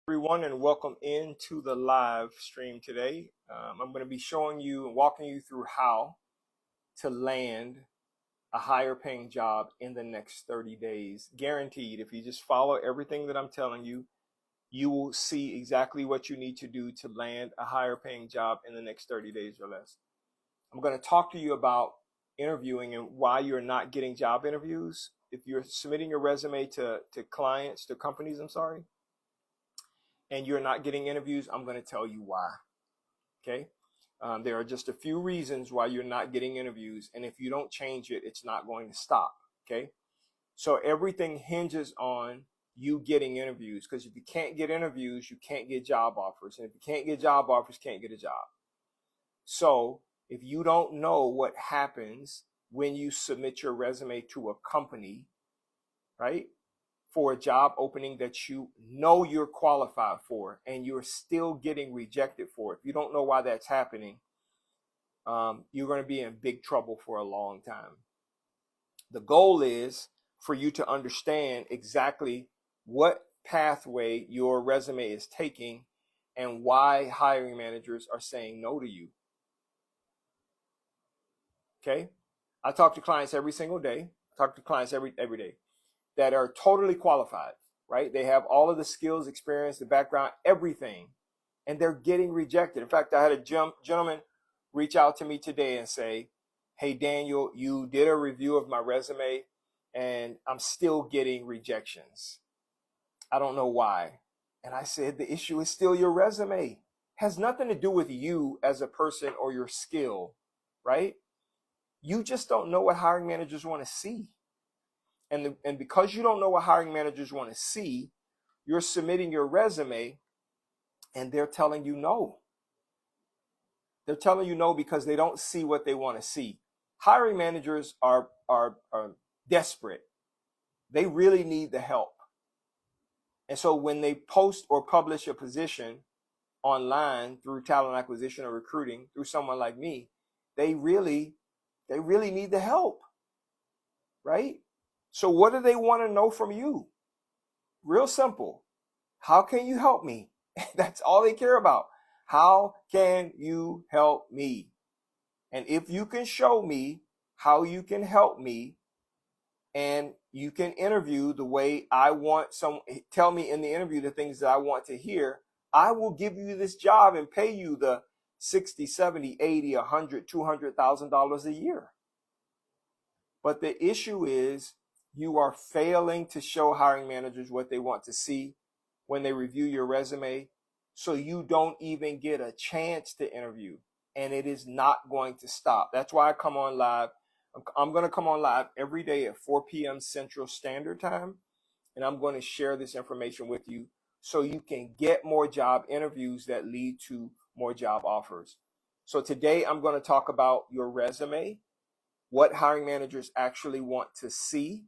Everyone, and welcome into the live stream today. I'm going to be showing you and walking you through how to land a higher paying job in the next 30 days. Guaranteed. If you just follow everything that I'm telling you, you will see exactly what you need to do to land a higher paying job in the next 30 days or less. I'm going to talk to you about interviewing and why you're not getting job interviews. If you're submitting your resume to clients, to companies, and you're not getting interviews, I'm going to tell you why. Okay. There are just a few reasons why you're not getting interviews. And if you don't change it, it's not going to stop. Okay. So everything hinges on you getting interviews, because if you can't get interviews, you can't get job offers. And if you can't get job offers, you can't get a job. So if you don't know what happens when you submit your resume to a company, right, for a job opening that you know you're qualified for and you're still getting rejected for it, if you don't know why that's happening, you're going to be in big trouble for a long time. The goal is for you to understand exactly what pathway your resume is taking and why hiring managers are saying no to you. Okay? I talk to clients every single day. I talk to clients every day that are totally qualified, right? They have all of the skills, experience, the background, everything, and they're getting rejected. In fact, I had a gentleman reach out to me today and say, "Hey, Daniel, you did a review of my resume and I'm still getting rejections. I don't know why." And I said, the issue is still your resume. It has nothing to do with you as a person or your skill, right? You just don't know what hiring managers want to see. And because you don't know what hiring managers want to see, you're submitting your resume and they're telling you no. They're telling you no because they don't see what they want to see. Hiring managers are desperate. They really need the help. And so when they post or publish a position online through talent acquisition or recruiting through someone like me, they really need the help, right? So what do they want to know from you? Real simple. How can you help me? That's all they care about. How can you help me? And if you can show me how you can help me and you can interview the way I want, tell me in the interview the things that I want to hear, I will give you this job and pay you the 60, 70, 80, 100, $200,000 a year. But the issue is you are failing to show hiring managers what they want to see when they review your resume, so you don't even get a chance to interview, and it is not going to stop. That's why I come on live. I'm going to come on live every day at 4 p.m. Central Standard Time, and I'm going to share this information with you so you can get more job interviews that lead to more job offers. So today I'm going to talk about your resume, what hiring managers actually want to see.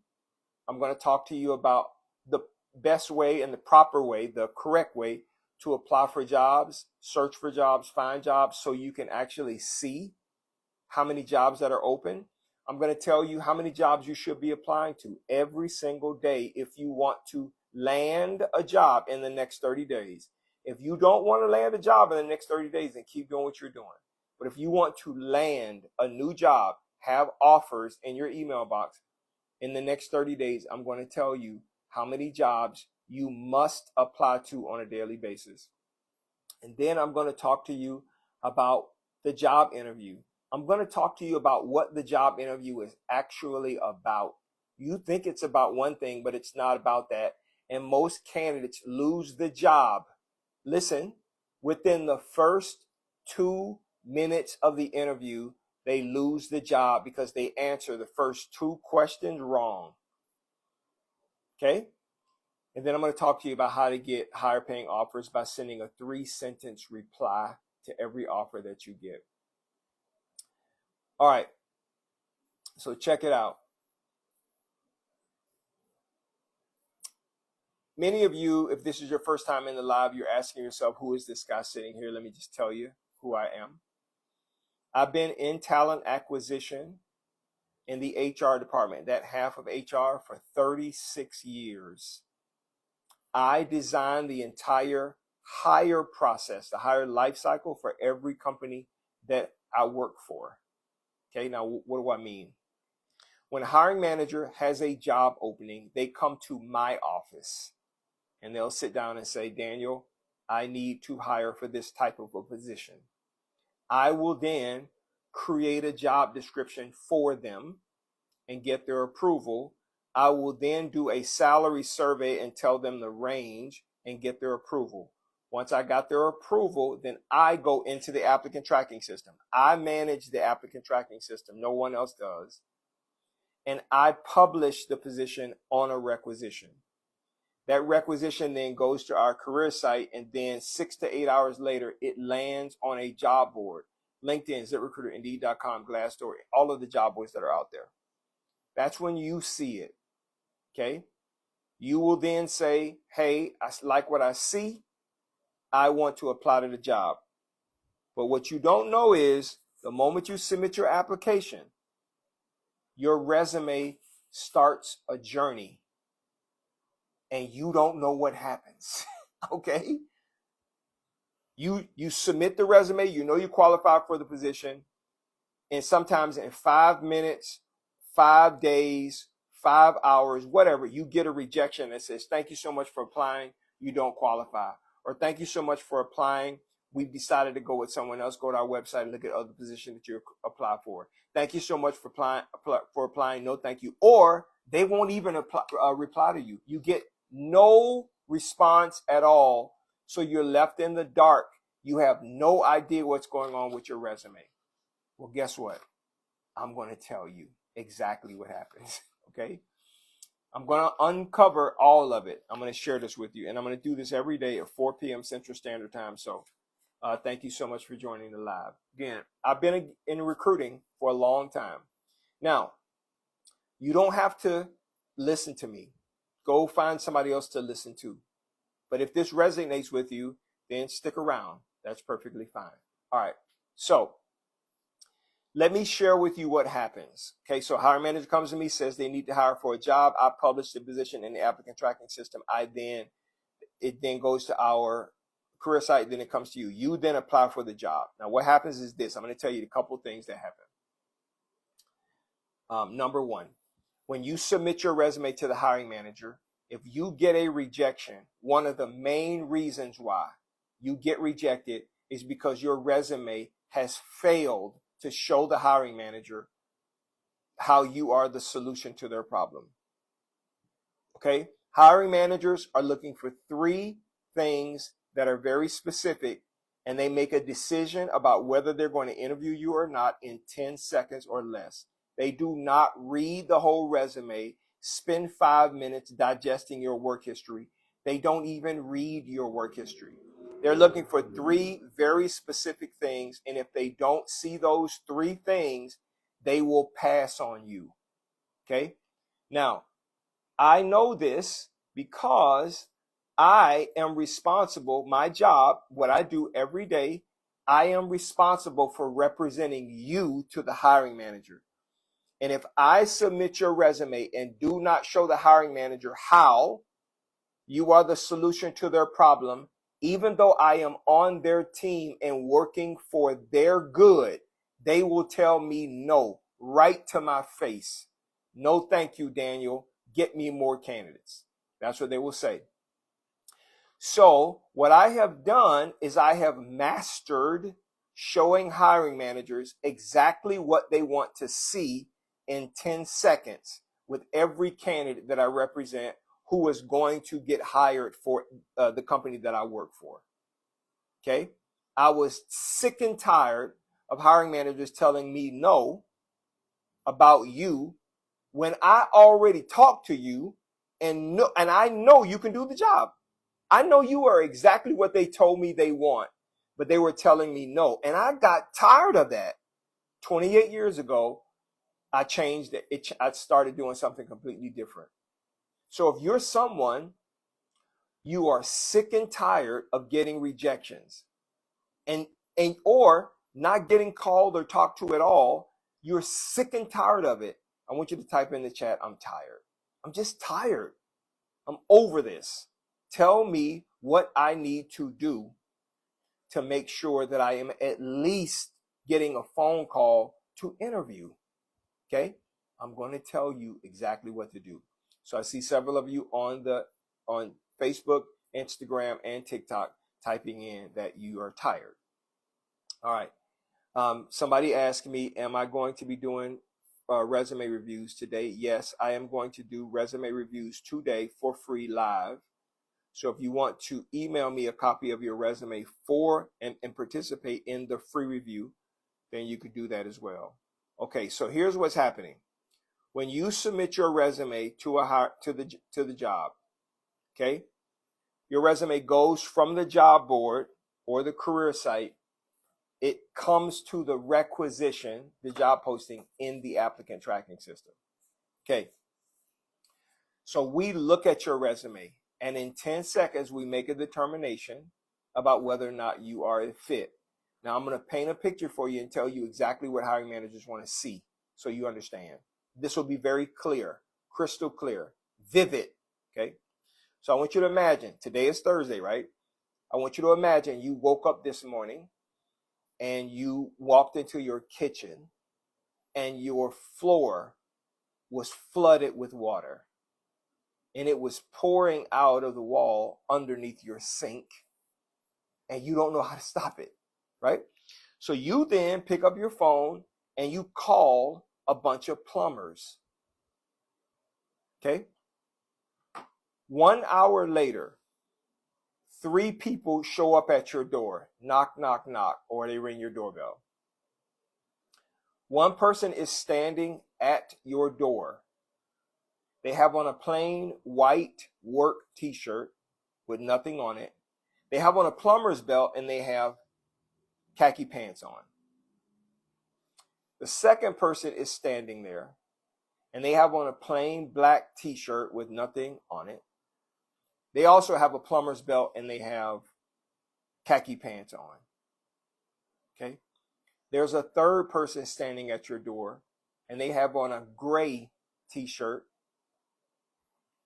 I'm going to talk to you about the best way and the proper way, the correct way to apply for jobs, search for jobs, find jobs, so you can actually see how many jobs that are open. I'm going to tell you how many jobs you should be applying to every single day if you want to land a job in the next 30 days. If you don't want to land a job in the next 30 days, then keep doing what you're doing. But if you want to land a new job, have offers in your email box in the next 30 days, I'm going to tell you how many jobs you must apply to on a daily basis. And then I'm going to talk to you about the job interview. I'm going to talk to you about what the job interview is actually about. You think it's about one thing, but it's not about that. And most candidates lose the job. Listen, within the first 2 minutes of the interview, they lose the job because they answer the first 2 questions wrong. Okay? And then I'm going to talk to you about how to get higher paying offers by sending a 3-sentence reply to every offer that you get. All right. So check it out. Many of you, if this is your first time in the live, you're asking yourself, who is this guy sitting here? Let me just tell you who I am. I've been in talent acquisition in the HR department, that half of HR, for 36 years. I design the entire hire process, the hire life cycle for every company that I work for. Okay, now what do I mean? When a hiring manager has a job opening, they come to my office and they'll sit down and say, Daniel, I need to hire for this type of a position. I will then create a job description for them and get their approval. I will then do a salary survey and tell them the range and get their approval. Once I got their approval, then I go into the applicant tracking system. I manage the applicant tracking system. No one else does. And I publish the position on a requisition. That requisition then goes to our career site, and then 6 to 8 hours later, it lands on a job board. LinkedIn, ZipRecruiter, Indeed.com, Glassdoor, all of the job boards that are out there. That's when you see it, okay? You will then say, hey, I like what I see. I want to apply to the job. But what you don't know is the moment you submit your application, your resume starts a journey and you don't know what happens, okay? You submit the resume, you know you qualify for the position, and sometimes in 5 minutes, 5 days, 5 hours, whatever, you get a rejection that says, thank you so much for applying, you don't qualify. Or thank you so much for applying, we've decided to go with someone else. Go to our website and look at other positions that you apply for. Thank you so much for applying, no thank you. Or they won't even reply to you. You get no response at all, so you're left in the dark. You have no idea what's going on with your resume. Well, guess what? I'm going to tell you exactly what happens, okay? I'm going to uncover all of it. I'm going to share this with you, and I'm going to do this every day at 4 p.m. Central Standard Time. So thank you so much for joining the live. Again, I've been in recruiting for a long time. Now, you don't have to listen to me. Go find somebody else to listen to. But if this resonates with you, then stick around. That's perfectly fine. All right. So let me share with you what happens. Okay, so hiring manager comes to me, says they need to hire for a job. I publish the position in the applicant tracking system. It then goes to our career site, then it comes to you. You then apply for the job. Now, what happens is this. I'm going to tell you a couple of things that happen. Number one, when you submit your resume to the hiring manager, if you get a rejection, one of the main reasons why you get rejected is because your resume has failed to show the hiring manager how you are the solution to their problem. Okay? Hiring managers are looking for 3 things that are very specific, and they make a decision about whether they're going to interview you or not in 10 seconds or less. They do not read the whole resume, spend 5 minutes digesting your work history. They don't even read your work history. They're looking for 3 very specific things, and if they don't see those 3 things, they will pass on you. Okay? Now, I know this because I am responsible, my job, what I do every day, I am responsible for representing you to the hiring manager. And if I submit your resume and do not show the hiring manager how you are the solution to their problem, even though I am on their team and working for their good, they will tell me no, right to my face. No, thank you, Daniel. Get me more candidates. That's what they will say. So what I have done is I have mastered showing hiring managers exactly what they want to see in 10 seconds with every candidate that I represent who is going to get hired for the company that I work for. Okay? I was sick and tired of hiring managers telling me no about you when I already talked to you and I know you can do the job. I know you are exactly what they told me they want, but they were telling me no. And I got tired of that. 28 years ago, I changed it. I started doing something completely different. So if you're someone, you are sick and tired of getting rejections or not getting called or talked to at all, you're sick and tired of it. I want you to type in the chat, I'm tired. I'm just tired. I'm over this. Tell me what I need to do to make sure that I am at least getting a phone call to interview. Okay? I'm going to tell you exactly what to do. So I see several of you on Facebook, Instagram, and TikTok typing in that you are tired. All right. Somebody asked me, am I going to be doing resume reviews today? Yes, I am going to do resume reviews today for free live. So if you want to email me a copy of your resume and participate in the free review, then you could do that as well. Okay, so here's what's happening. When you submit your resume to the job, okay, your resume goes from the job board or the career site. It comes to the requisition, the job posting in the applicant tracking system. Okay. So we look at your resume, and in 10 seconds, we make a determination about whether or not you are a fit. Now, I'm going to paint a picture for you and tell you exactly what hiring managers want to see so you understand. This will be very clear, crystal clear, vivid. Okay. So I want you to imagine, today is Thursday, right? I want you to imagine you woke up this morning and you walked into your kitchen and your floor was flooded with water and it was pouring out of the wall underneath your sink and you don't know how to stop it, right? So you then pick up your phone and you call a bunch of plumbers. Okay? 1 hour later, 3 people show up at your door, knock, knock, knock, or they ring your doorbell. One person is standing at your door. They have on a plain white work t-shirt with nothing on it. They have on a plumber's belt and they have khaki pants on. The second person is standing there and they have on a plain black t-shirt with nothing on it. They also have a plumber's belt and they have khaki pants on. Okay? There's a third person standing at your door and they have on a gray t-shirt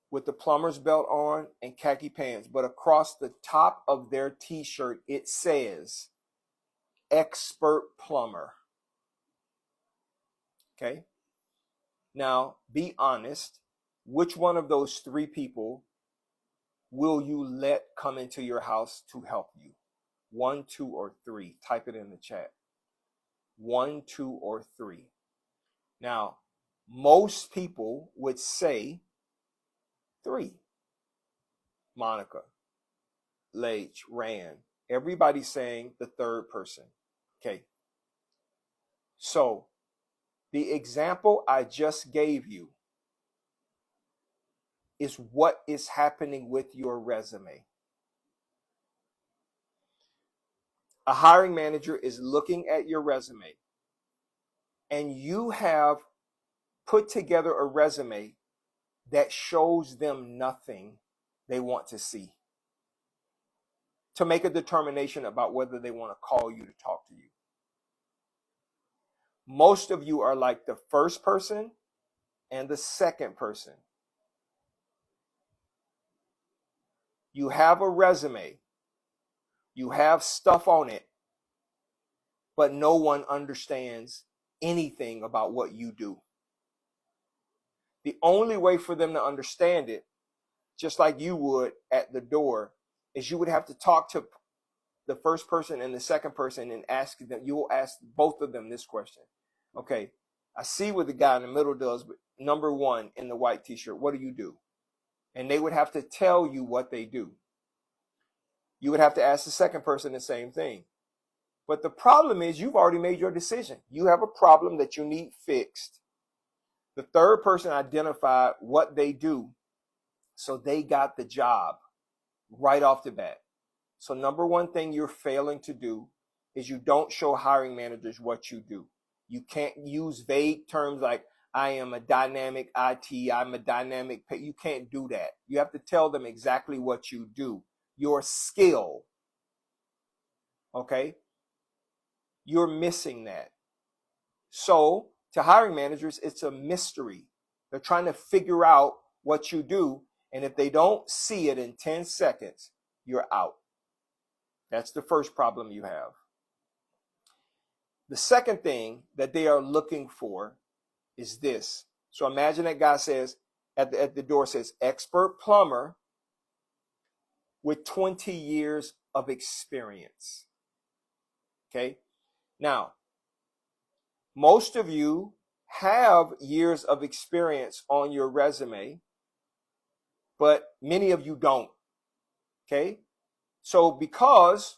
with the plumber's belt on and khaki pants, but across the top of their t-shirt it says expert plumber. Okay? Now, be honest. Which one of those 3 people will you let come into your house to help you? 1, 2, or 3? Type it in the chat. 1, 2, or 3. Now, most people would say 3. Monica, Lage, Rand. Everybody's saying the third person. Okay. So, the example I just gave you is what is happening with your resume. A hiring manager is looking at your resume and you have put together a resume that shows them nothing they want to see to make a determination about whether they want to call you to talk to you. Most of you are like the first person and the second person. You have a resume. You have stuff on it, but no one understands anything about what you do. The only way for them to understand it, just like you would at the door, is you would have to talk to the first person and the second person and ask them, you will ask both of them this question. Okay, I see what the guy in the middle does, but number 1 in the white t-shirt, what do you do? And they would have to tell you what they do. You would have to ask the second person the same thing. But the problem is you've already made your decision. You have a problem that you need fixed. The third person identified what they do, so they got the job right off the bat. So number 1 thing you're failing to do is you don't show hiring managers what you do. You can't use vague terms like, I am a dynamic IT, I'm a dynamic, you can't do that. You have to tell them exactly what you do. Your skill. Okay? You're missing that. So, to hiring managers, it's a mystery. They're trying to figure out what you do, And if they don't see it in 10 seconds, you're out. That's the first problem you have. The second thing that they are looking for is this. So imagine that guy says, at the door says, expert plumber with 20 years of experience. Okay. Now, most of you have years of experience on your resume, but many of you don't. Okay. So because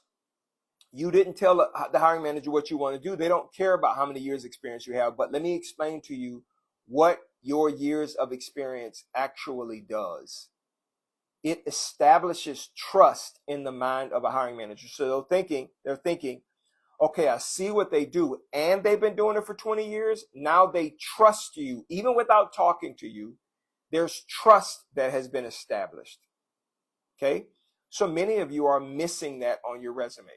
you didn't tell the hiring manager what you want to do, they don't care about how many years experience you have. But let me explain to you what your years of experience actually does. It establishes trust in the mind of a hiring manager. So they're thinking, okay, I see what they do, and they've been doing it for 20 years. Now they trust you, even without talking to you. There's trust that has been established. Okay? So many of you are missing that on your resume.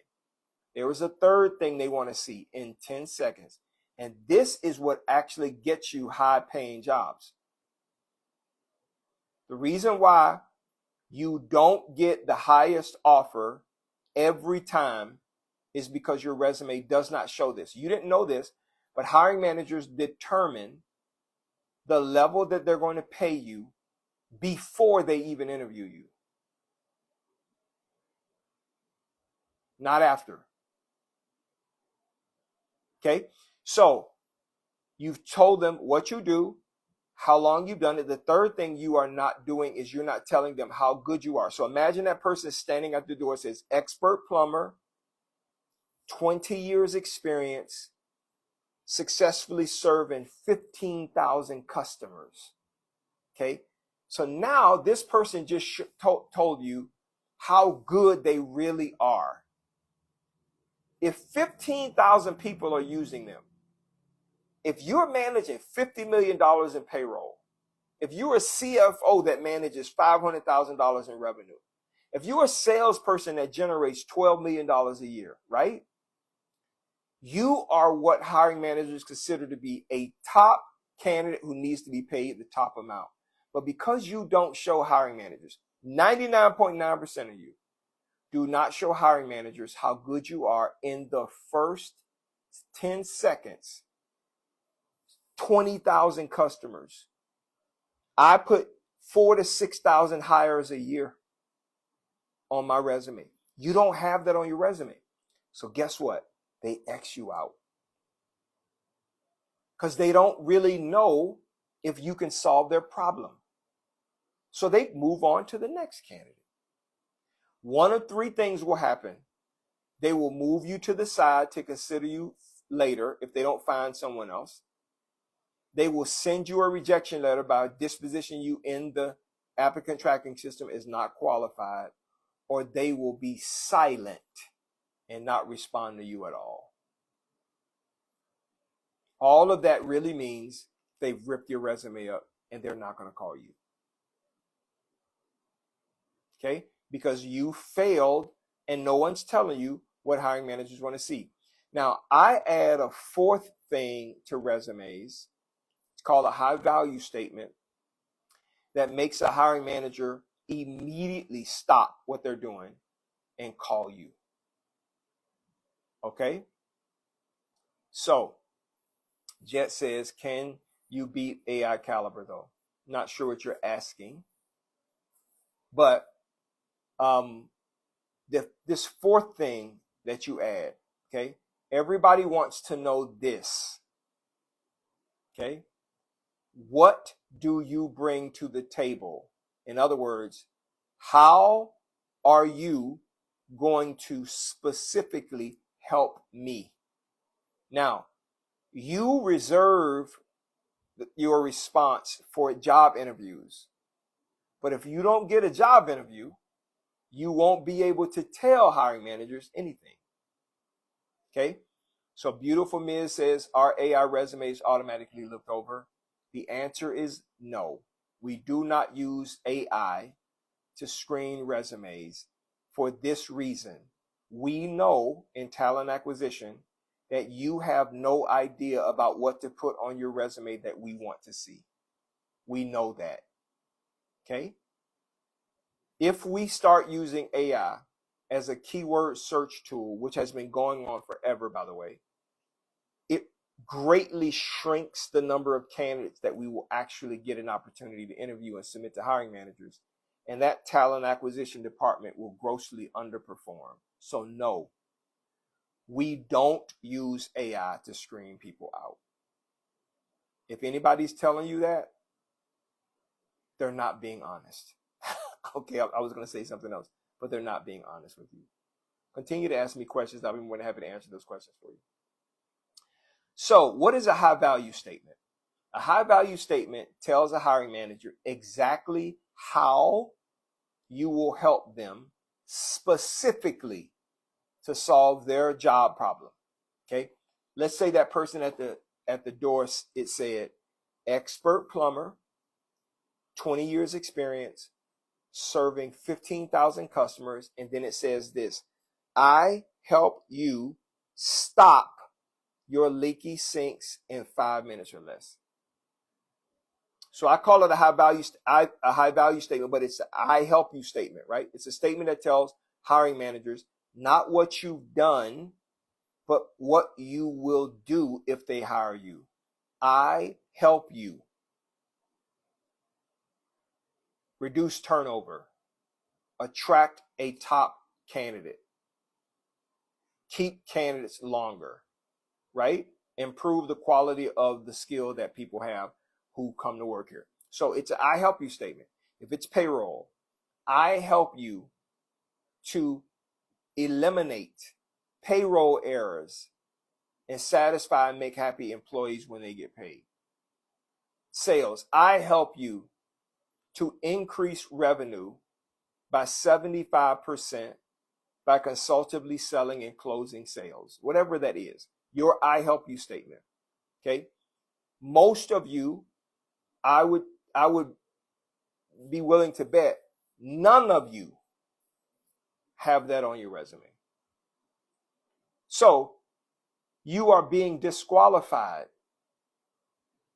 There was a third thing they want to see in 10 seconds. And this is what actually gets you high-paying jobs. The reason why you don't get the highest offer every time is because your resume does not show this. You didn't know this, but hiring managers determine the level that they're going to pay you before they even interview you, not after. Okay, so you've told them what you do, how long you've done it. The third thing you are not doing is you're not telling them how good you are. So imagine that person standing at the door, says expert plumber, 20 years experience, successfully serving 15,000 customers. Okay, so now this person just told you how good they really are. If 15,000 people are using them, if you're managing $50 million in payroll, if you're a CFO that manages $500,000 in revenue, if you're a salesperson that generates $12 million a year, right? You are what hiring managers consider to be a top candidate who needs to be paid the top amount. But because you don't show hiring managers, 99.9% of you do not show hiring managers how good you are in the first 10 seconds, 20,000 customers. I put 4,000 to 6,000 hires a year on my resume. You don't have that on your resume. So guess what? They X you out. Because they don't really know if you can solve their problem. So they move on to the next candidate. One of three things will happen. They will move you to the side to consider you later if they don't find someone else. They will send you a rejection letter by disposition you in the applicant tracking system is not qualified, or they will be silent and not respond to you at all. All of that really means they've ripped your resume up and they're not going to call you. Okay? Because you failed and no one's telling you what hiring managers want to see. Now, I add a fourth thing to resumes. It's called a high value statement that makes a hiring manager immediately stop what they're doing and call you. Okay? So, Jet says, can you beat AI Caliber though? Not sure what you're asking. But this fourth thing that you add, okay? Everybody wants to know this. Okay? What do you bring to the table? In other words, how are you going to specifically help me? Now, you reserve your response for job interviews. But if you don't get a job interview, you won't be able to tell hiring managers anything. Okay? So Beautiful Ms. says, are AI resumes automatically looked over? The answer is no. We do not use AI to screen resumes for this reason. We know in talent acquisition that you have no idea about what to put on your resume that we want to see. We know that. Okay? If we start using AI as a keyword search tool, which has been going on forever, by the way, it greatly shrinks the number of candidates that we will actually get an opportunity to interview and submit to hiring managers. And that talent acquisition department will grossly underperform. So no, we don't use AI to screen people out. If anybody's telling you that, they're not being honest. Okay, I was going to say something else, but they're not being honest with you. Continue to ask me questions. I'll be more than happy to answer those questions for you. So what is a high value statement? A high value statement tells a hiring manager exactly how you will help them specifically to solve their job problem. Okay, let's say that person at the door, it said expert plumber, 20 years experience, serving 15,000 customers, and then it says this: I help you stop your leaky sinks in 5 minutes or less. So I call it a high value statement, but it's an I help you statement, right? It's a statement that tells hiring managers not what you've done, but what you will do if they hire you. I help you reduce turnover, attract a top candidate, keep candidates longer, right? Improve the quality of the skill that people have who come to work here. So it's an I help you statement. If it's payroll, I help you to eliminate payroll errors and satisfy and make happy employees when they get paid. Sales, I help you to increase revenue by 75% by consultatively selling and closing sales, whatever that is, your I help you statement. Okay. Most of you, I would be willing to bet none of you have that on your resume. So you are being disqualified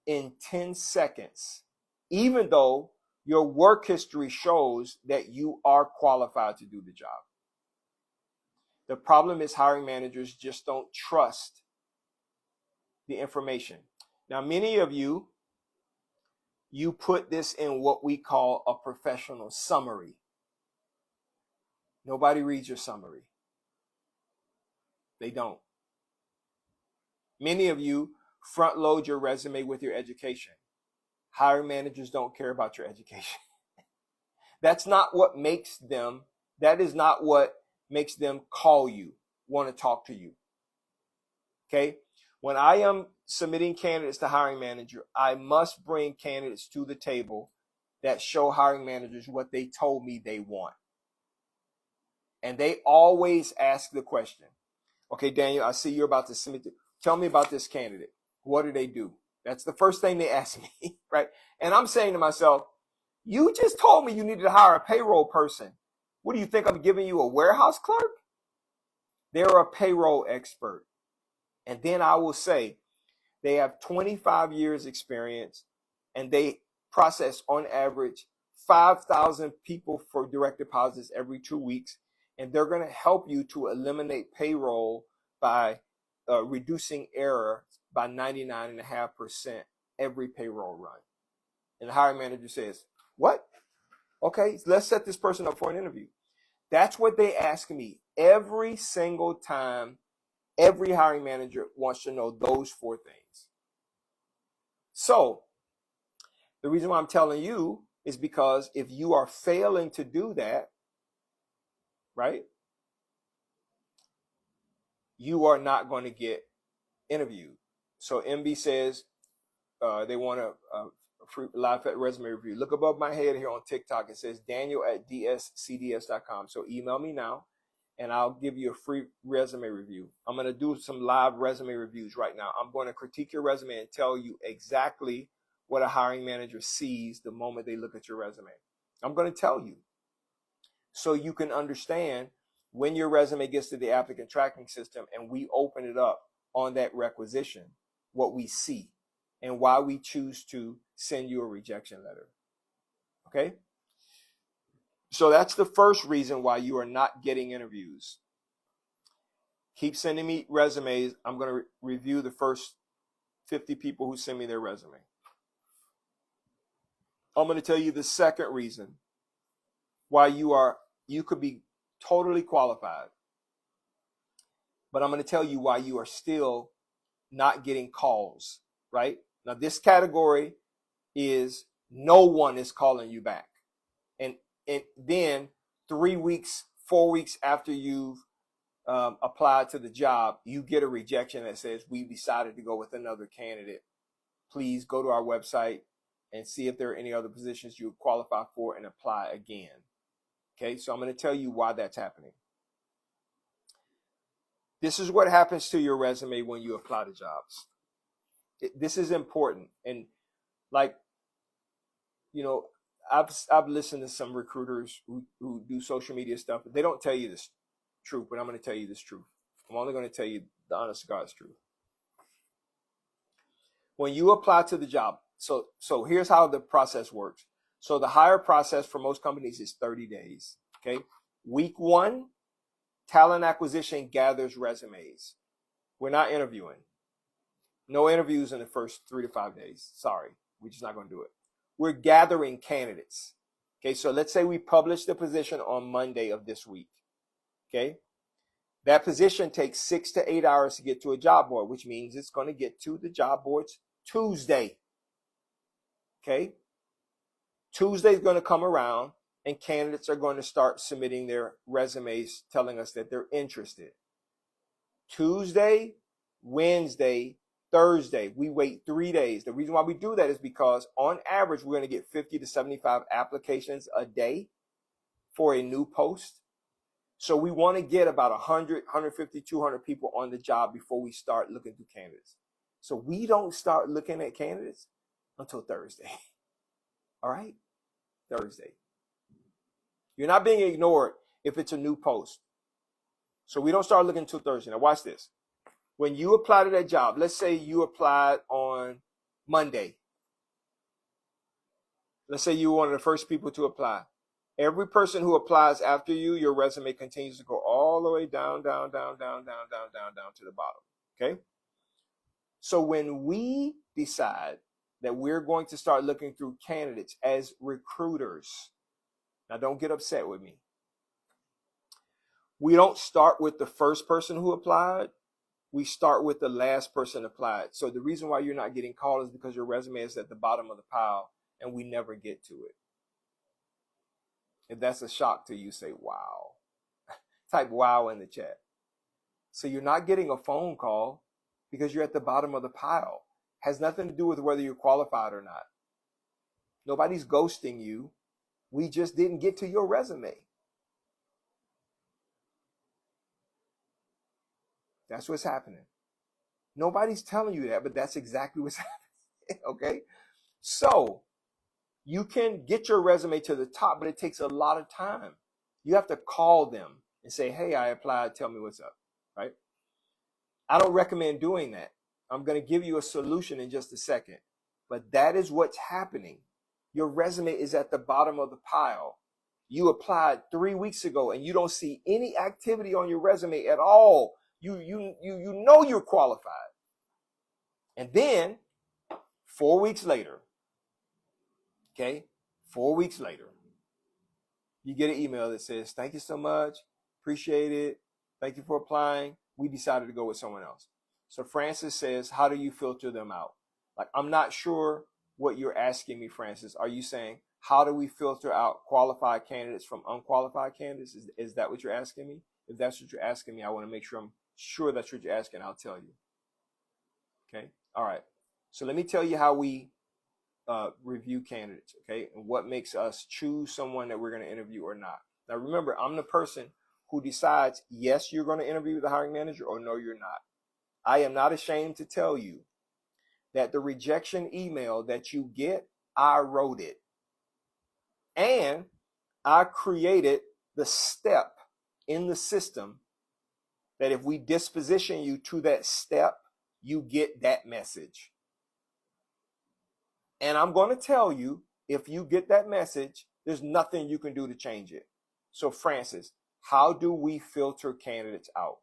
in 10 seconds, even though your work history shows that you are qualified to do the job. The problem is hiring managers just don't trust the information. Now, many of you put this in what we call a professional summary. Nobody reads your summary. They don't. Many of you front load your resume with your education. Hiring managers don't care about your education. That is not what makes them call you, want to talk to you. Okay? When I am submitting candidates to hiring manager, I must bring candidates to the table that show hiring managers what they told me they want. And they always ask the question, okay, Daniel, I see you're about to submit. Tell me about this candidate. What do they do? That's the first thing they ask me, right? And I'm saying to myself, you just told me you needed to hire a payroll person. What do you think, I'm giving you a warehouse clerk? They're a payroll expert. And then I will say they have 25 years experience and they process on average 5,000 people for direct deposits every 2 weeks. And they're going to help you to eliminate payroll by reducing error by 99.5% every payroll run. And the hiring manager says, what? Okay, let's set this person up for an interview. That's what they ask me every single time. Every hiring manager wants to know those 4 things. So the reason why I'm telling you is because if you are failing to do that, right, you are not going to get interviewed. So MB says they want a free live resume review. Look above my head here on TikTok. It says daniel@dscds.com. So email me now and I'll give you a free resume review. I'm going to do some live resume reviews right now. I'm going to critique your resume and tell you exactly what a hiring manager sees the moment they look at your resume. I'm going to tell you so you can understand when your resume gets to the applicant tracking system and we open it up on that requisition, what we see and why we choose to send you a rejection letter. Okay? So that's the first reason why you are not getting interviews. Keep sending me resumes. I'm going to review the first 50 people who send me their resume. I'm going to tell you the second reason why you could be totally qualified, but I'm going to tell you why you are still not getting calls, right? Now, this category is no one is calling you back. And then 3 weeks, 4 weeks after you've applied to the job, you get a rejection that says, we decided to go with another candidate. Please go to our website and see if there are any other positions you qualify for and apply again. Okay, so I'm going to tell you why that's happening. This is what happens to your resume when you apply to jobs. This is important. And like, you know, I've listened to some recruiters who do social media stuff. They don't tell you this truth, but I'm going to tell you this truth. I'm only going to tell you the honest to God's truth. When you apply to the job, so here's how the process works. So the hire process for most companies is 30 days. Okay. Week 1, talent acquisition gathers resumes. We're not interviewing. No interviews in the first 3 to 5 days. Sorry, we're just not going to do it. We're gathering candidates. Okay, so let's say we publish the position on Monday of this week. Okay, that position takes 6 to 8 hours to get to a job board, which means it's going to get to the job boards Tuesday. Okay, Tuesday is going to come around and candidates are going to start submitting their resumes telling us that they're interested. Tuesday, Wednesday, Thursday, we wait 3 days. The reason why we do that is because on average, we're going to get 50 to 75 applications a day for a new post. So we want to get about 100, 150, 200 people on the job before we start looking through candidates. So we don't start looking at candidates until Thursday. All right? Thursday. You're not being ignored if it's a new post. So we don't start looking until Thursday. Now watch this. When you apply to that job, let's say you applied on Monday. Let's say you were one of the first people to apply. Every person who applies after you, your resume continues to go all the way down to the bottom. Okay? So when we decide that we're going to start looking through candidates as recruiters, now don't get upset with me. We don't start with the first person who applied. We start with the last person applied. So the reason why you're not getting called is because your resume is at the bottom of the pile and we never get to it. If that's a shock to you, say, wow. Type wow in the chat. So you're not getting a phone call because you're at the bottom of the pile. Has nothing to do with whether you're qualified or not. Nobody's ghosting you. We just didn't get to your resume. That's what's happening. Nobody's telling you that, but that's exactly what's happening. Okay? So you can get your resume to the top, but it takes a lot of time. You have to call them and say, hey, I applied. Tell me what's up. Right? I don't recommend doing that. I'm going to give you a solution in just a second. But that is what's happening. Your resume is at the bottom of the pile. You applied 3 weeks ago and you don't see any activity on your resume at all. You know you're qualified. And then 4 weeks later, okay, 4 weeks later, you get an email that says, thank you so much. Appreciate it. Thank you for applying. We decided to go with someone else. So Francis says, how do you filter them out? Like, I'm not sure what you're asking me, Francis. Are you saying, how do we filter out qualified candidates from unqualified candidates? Is that what you're asking me? If that's what you're asking me, I want to make sure I'm sure that's what you're asking. I'll tell you. Okay. All right. So let me tell you how we review candidates. Okay. And what makes us choose someone that we're going to interview or not. Now, remember, I'm the person who decides, yes, you're going to interview with the hiring manager or no, you're not. I am not ashamed to tell you that the rejection email that you get, I wrote it. And I created the step in the system that if we disposition you to that step, you get that message. And I'm going to tell you, if you get that message, There's nothing you can do to change it. So Francis, how do we filter candidates out?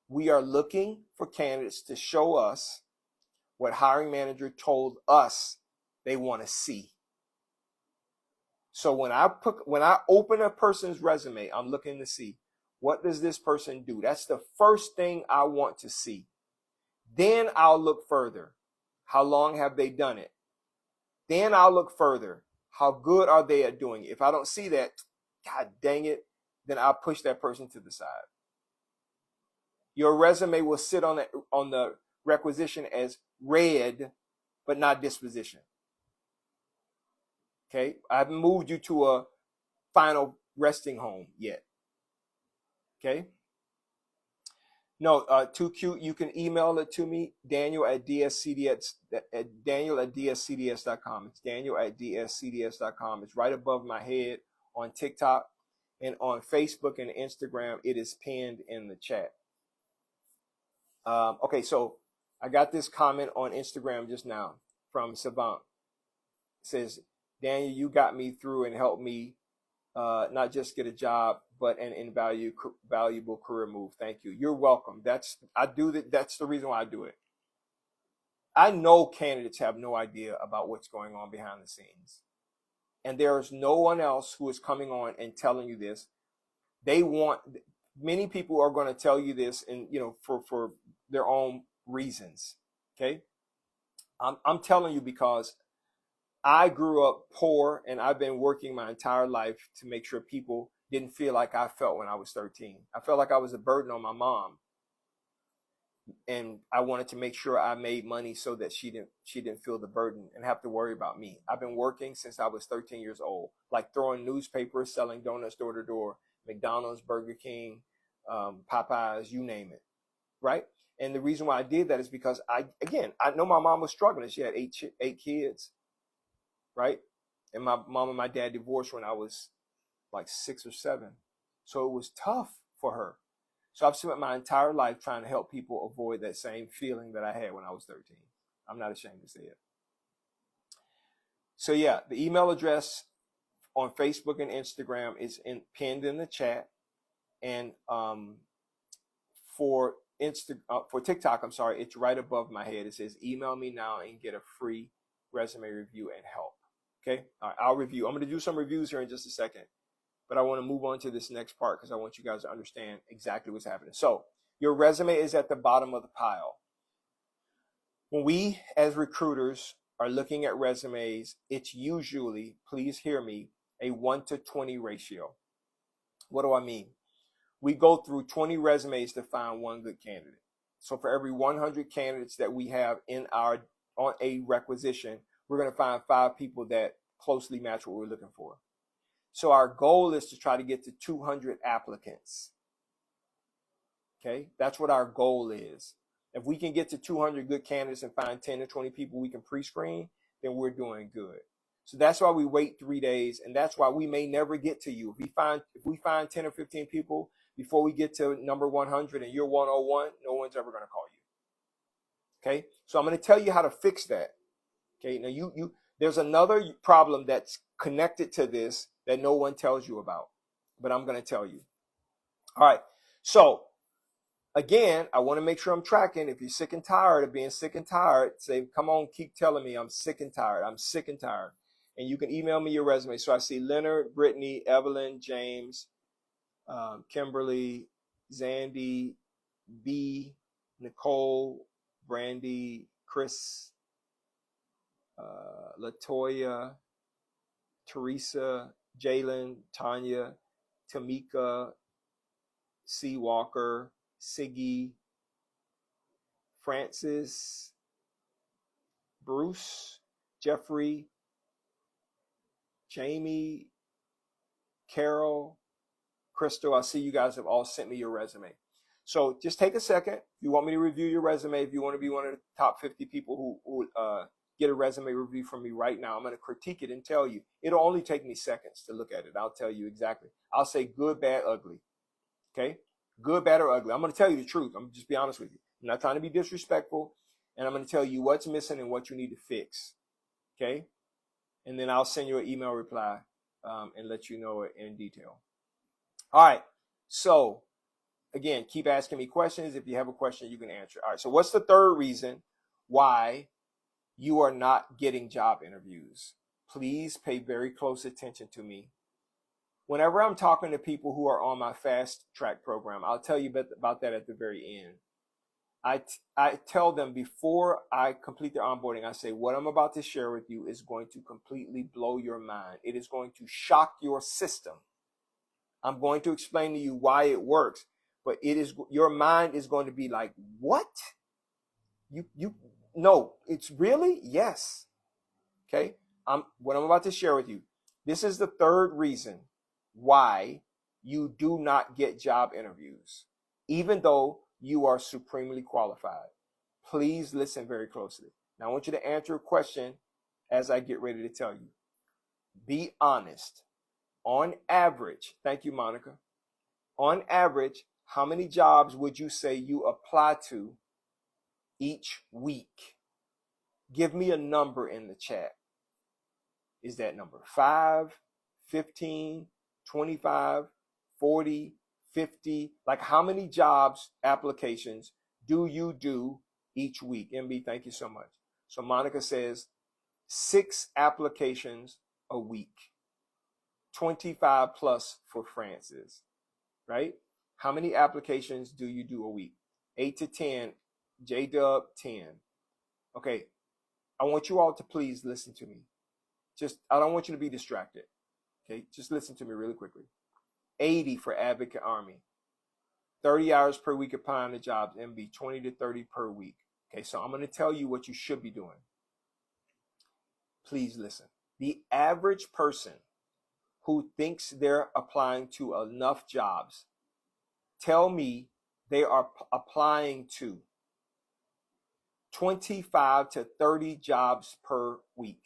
We are looking for candidates to show us what hiring manager told us they want to see. So when I open a person's resume, I'm looking to see, what does this person do? That's the first thing I want to see. Then I'll look further. How long have they done it? Then I'll look further. How good are they at doing it? If I don't see that, God dang it, then I'll push that person to the side. Your resume will sit on the requisition as read, but not disposition. Okay, I haven't moved you to a final resting home yet. Okay. No, too cute. You can email it to me, Daniel@dscds.com. It's Daniel@dscds.com. It's right above my head on TikTok, and on Facebook and Instagram, it is pinned in the chat. Okay, so I got this comment on Instagram just now from Savant. It says, Daniel, you got me through and helped me not just get a job, but an invaluable career move. Thank you. You're welcome. That's the reason why I do it. I know candidates have no idea about what's going on behind the scenes. And there is no one else who is coming on and telling you this. Many people are going to tell you this, and for their own reasons. Okay. I'm telling you because I grew up poor, and I've been working my entire life to make sure people didn't feel like I felt when I was 13. I felt like I was a burden on my mom, and I wanted to make sure I made money so that she didn't feel the burden and have to worry about me. I've been working since I was 13 years old, like throwing newspapers, selling donuts door to door, McDonald's, Burger King, Popeyes, you name it, right? And the reason why I did that is because I know my mom was struggling. She had eight kids, right? And my mom and my dad divorced when I was like 6 or 7. So it was tough for her. So I've spent my entire life trying to help people avoid that same feeling that I had when I was 13. I'm not ashamed to say it. So yeah, the email address on Facebook and Instagram is pinned in the chat. And for TikTok, I'm sorry, it's right above my head. It says, email me now and get a free resume review and help. Okay, all right, I'll review. I'm going to do some reviews here in just a second, but I want to move on to this next part because I want you guys to understand exactly what's happening. So your resume is at the bottom of the pile. When we as recruiters are looking at resumes, it's usually, please hear me, a 1-to-20 ratio. What do I mean? We go through 20 resumes to find one good candidate. So for every 100 candidates that we have on a requisition, we're going to find 5 people that closely match what we're looking for. So our goal is to try to get to 200 applicants. Okay, that's what our goal is. If we can get to 200 good candidates and find 10 to 20 people we can pre-screen, then we're doing good. So that's why we wait 3 days, and that's why we may never get to you. If we find 10 or 15 people before we get to number 100 and you're 101, no one's ever going to call you. Okay, so I'm going to tell you how to fix that. Okay, now there's another problem that's connected to this that no one tells you about, but I'm going to tell you. All right, so again, I want to make sure I'm tracking. If you're sick and tired of being sick and tired, say, come on, keep telling me I'm sick and tired. I'm sick and tired. And you can email me your resume. So I see Leonard, Brittany, Evelyn, James, Kimberly, Zandy, B, Nicole, Brandy, Chris, Latoya, Teresa, Jalen, Tanya, Tamika, C. Walker, Siggy, Francis, Bruce, Jeffrey, Jamie, Carol, Crystal. I see you guys have all sent me your resume. So just take a second. If you want me to review your resume, if you want to be one of the top 50 people who get a resume review from me right now, I'm going to critique it and tell you. It'll only take me seconds to look at it. I'll tell you exactly. I'll say good, bad, ugly. Okay? Good, bad, or ugly. I'm going to tell you the truth. I'm just be honest with you. I'm not trying to be disrespectful. And I'm going to tell you what's missing and what you need to fix. Okay? And then I'll send you an email reply and let you know it in detail. All right. So again, keep asking me questions. If you have a question, you can answer. All right. So what's the third reason why you are not getting job interviews? Please pay very close attention to me. Whenever I'm talking to people who are on my fast track program, I'll tell you about that at the very end. I tell them before I complete their onboarding, I say, what I'm about to share with you is going to completely blow your mind. It is going to shock your system. I'm going to explain to you why it works, but your mind is going to be like, what? No, it's really? Yes. Okay. What I'm about to share with you. This is the third reason why you do not get job interviews, even though you are supremely qualified. Please listen very closely. Now I want you to answer a question as I get ready to tell you. Be honest. On average, thank you, Monica. On average, how many jobs would you say you apply to each week? Give me a number in the chat. Is that number 5, 15, 25, 40, 50? Like how many jobs applications do you do each week? MB, thank you so much. So Monica says 6 applications a week. 25 plus for Francis, right? How many applications do you do a week? 8 to 10. J-Dub, 10. Okay, I want you all to please listen to me. I don't want you to be distracted. Okay, just listen to me really quickly. 80 for Advocate Army. 30 hours per week applying to jobs, MB, 20 to 30 per week. Okay, so I'm going to tell you what you should be doing. Please listen. The average person who thinks they're applying to enough jobs, tell me they are applying to 25 to 30 jobs per week.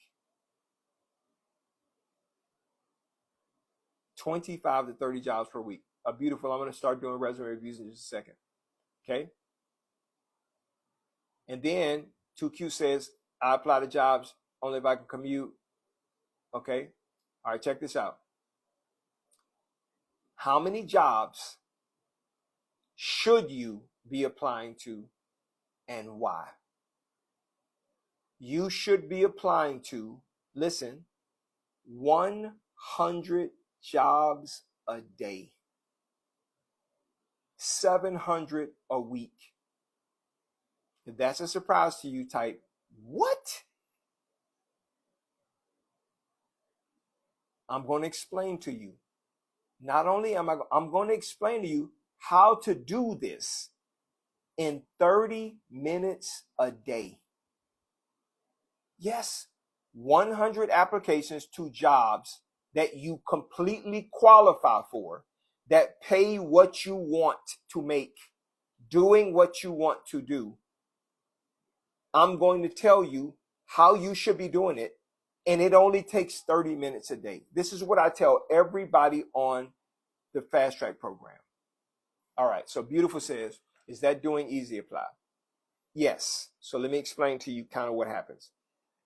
25 to 30 jobs per week. Beautiful. I'm going to start doing resume reviews in just a second. Okay. And then 2Q says, I apply to jobs only if I can commute. Okay. All right. Check this out. How many jobs should you be applying to and why? You should be applying to, listen, 100 jobs a day. 700 a week. If that's a surprise to you, type, what? I'm going to explain to you. Not only I'm going to explain to you how to do this in 30 minutes a day. Yes, 100 applications to jobs that you completely qualify for, that pay what you want to make, doing what you want to do. I'm going to tell you how you should be doing it, and it only takes 30 minutes a day. This is what I tell everybody on the Fast Track program. All right, so Beautiful says, is that doing Easy Apply? Yes. So let me explain to you kind of what happens.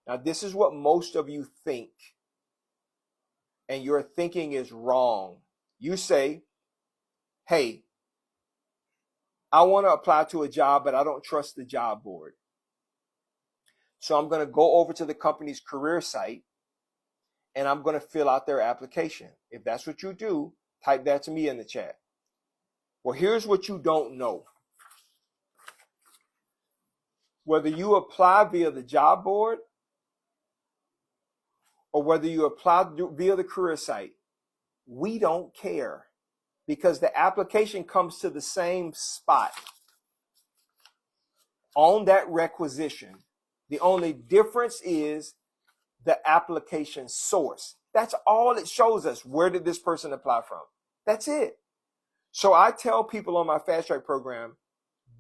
Now, this is what most of you think, and your thinking is wrong. You say, hey, I want to apply to a job, but I don't trust the job board. So I'm going to go over to the company's career site, and I'm going to fill out their application. If that's what you do, type that to me in the chat. Well, here's what you don't know. Whether you apply via the job board or whether you apply via the career site, we don't care because the application comes to the same spot on that requisition. The only difference is the application source. That's all it shows us. Where did this person apply from? That's it. So I tell people on my Fast Track program,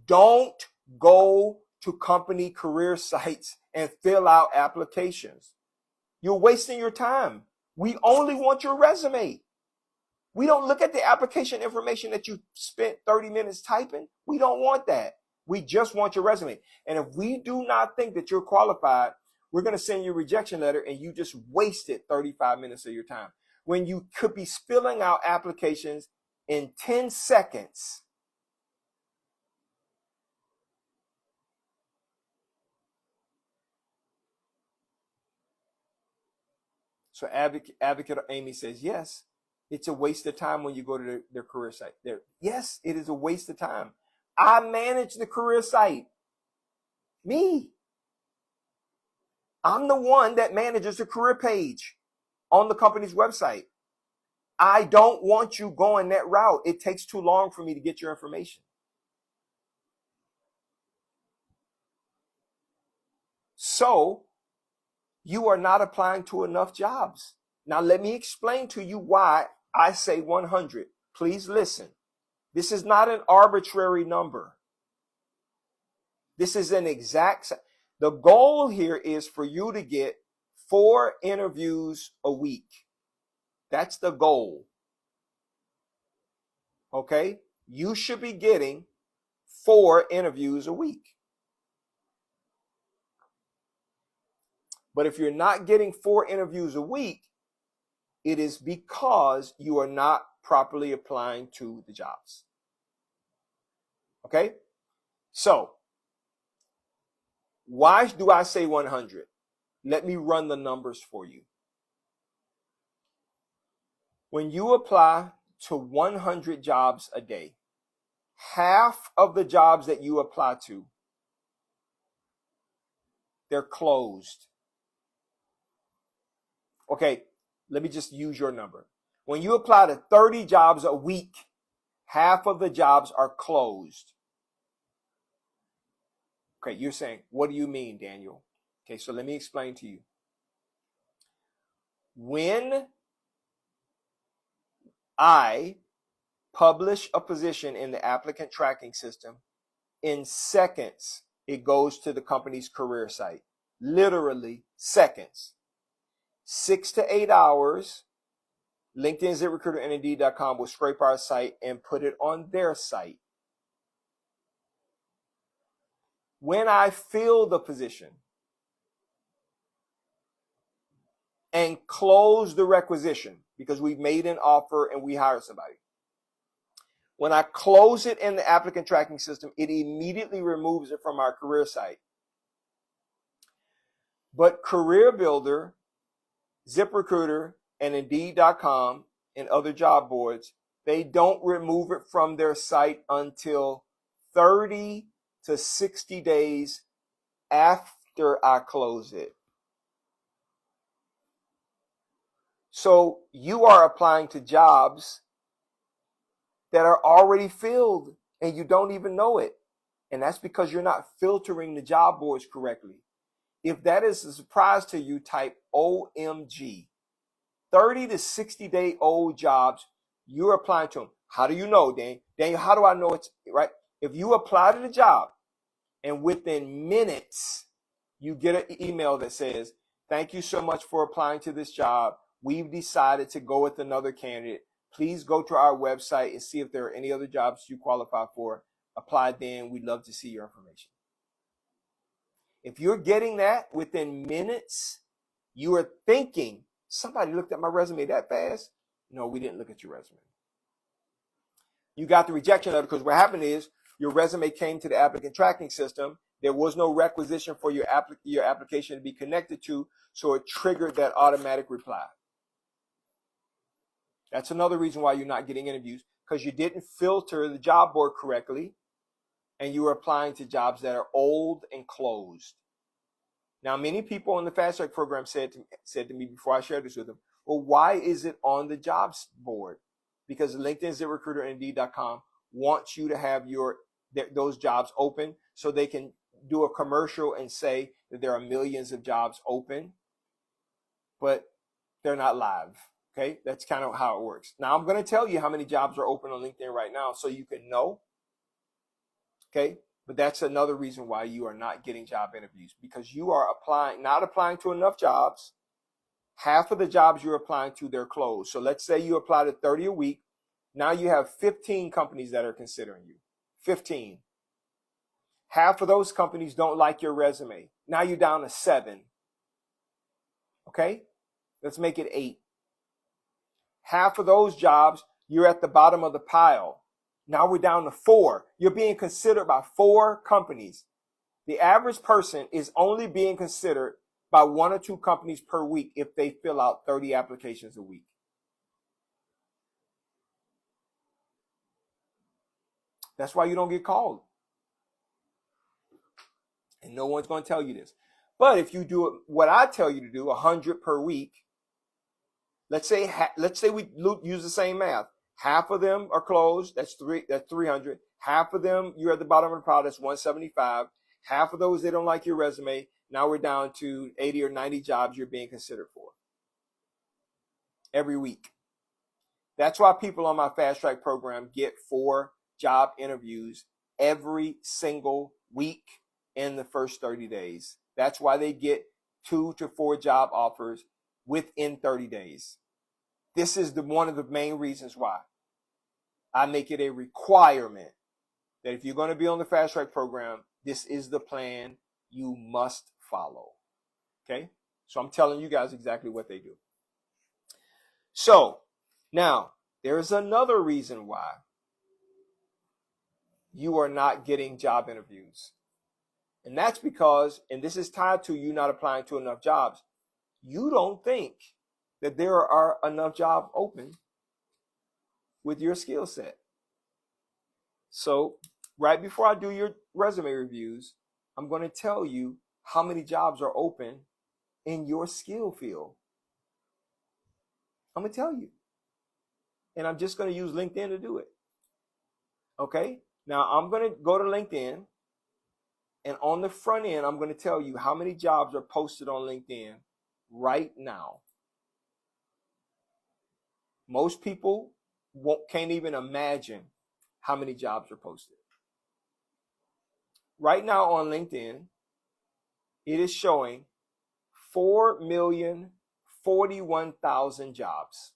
don't go to company career sites and fill out applications. You're wasting your time. We only want your resume. We don't look at the application information that you spent 30 minutes typing. We don't want that. We just want your resume. And if we do not think that you're qualified, we're going to send you a rejection letter and you just wasted 35 minutes of your time. when you could be spilling out applications in 10 seconds. So Advocate Amy says, yes, it's a waste of time when you go to their career site. Yes, it is a waste of time. I manage the career site. Me. I'm the one that manages the career page on the company's website. I don't want you going that route. It takes too long for me to get your information. So you are not applying to enough jobs. Now, let me explain to you why I say 100. Please listen. This is not an arbitrary number. This is an exact. The goal here is for you to get 4 interviews a week. That's the goal. Okay? You should be getting 4 interviews a week. But if you're not getting 4 interviews a week, it is because you are not properly applying to the jobs. Okay? So, why do I say 100? Let me run the numbers for you. When you apply to 100 jobs a day, half of the jobs that you apply to, they're closed. Okay, let me just use your number. When you apply to 30 jobs a week, half of the jobs are closed. Okay, you're saying, what do you mean, Daniel? Okay, so let me explain to you. When I publish a position in the applicant tracking system, in seconds, it goes to the company's career site. Literally seconds. 6 to 8 hours, LinkedIn, ZipRecruiter, and Indeed.com will scrape our site and put it on their site. When I fill the position and close the requisition, because we've made an offer and we hire somebody, when I close it in the applicant tracking system, it immediately removes it from our career site. But Career Builder, ZipRecruiter, and Indeed.com and other job boards, they don't remove it from their site until 30 to 60 days after I close it. So you are applying to jobs that are already filled and you don't even know it. And that's because you're not filtering the job boards correctly. If that is a surprise to you, type OMG. 30 to 60 day old jobs, you're applying to them. How do you know, Daniel? Daniel, how do I know it's right? If you apply to the job and within minutes, you get an email that says, thank you so much for applying to this job. We've decided to go with another candidate. Please go to our website and see if there are any other jobs you qualify for. Apply then. We'd love to see your information. If you're getting that within minutes, you are thinking, somebody looked at my resume that fast? No, we didn't look at your resume. You got the rejection letter because what happened is your resume came to the applicant tracking system. There was no requisition for your application to be connected to, so it triggered that automatic reply. That's another reason why you're not getting interviews, because you didn't filter the job board correctly and you were applying to jobs that are old and closed. Now, many people in the Fast Track program said to me before I shared this with them, well, why is it on the jobs board? Because LinkedIn, ZipRecruiter, and Indeed.com wants you to have those jobs open so they can do a commercial and say that there are millions of jobs open, but they're not live. Okay, that's kind of how it works. Now, I'm going to tell you how many jobs are open on LinkedIn right now so you can know. Okay, but that's another reason why you are not getting job interviews, because you are not applying to enough jobs. Half of the jobs you're applying to, they're closed. So let's say you apply to 30 a week. Now you have 15 companies that are considering you. 15. Half of those companies don't like your resume. Now you're down to 7. Okay, let's make it 8. Half of those jobs, you're at the bottom of the pile. Now we're down to 4. You're being considered by 4 companies. The average person is only being considered by 1 or 2 companies per week if they fill out 30 applications a week. That's why you don't get called. And no one's going to tell you this. But if you do what I tell you to do, 100 per week, let's say we use the same math. Half of them are closed. That's 300. Half of them, you're at the bottom of the pile. That's 175. Half of those, they don't like your resume. Now we're down to 80 or 90 jobs you're being considered for every week. That's why people on my fast track program get 4 job interviews every single week in the first 30 days. That's why they get 2 to 4 job offers within 30 days. This is one of the main reasons why I make it a requirement that if you're going to be on the fast track program, this is the plan you must follow. Okay? So I'm telling you guys exactly what they do. So now there's another reason why you are not getting job interviews. And that's because, and this is tied to you not applying to enough jobs, you don't think that there are enough jobs open with your skill set. So right before I do your resume reviews, I'm going to tell you how many jobs are open in your skill field. I'm going to tell you. And I'm just going to use LinkedIn to do it. Okay? Now I'm going to go to LinkedIn, and on the front end, I'm going to tell you how many jobs are posted on LinkedIn right now. Most people can't even imagine how many jobs are posted. Right now on LinkedIn, it is showing 4,041,000 jobs.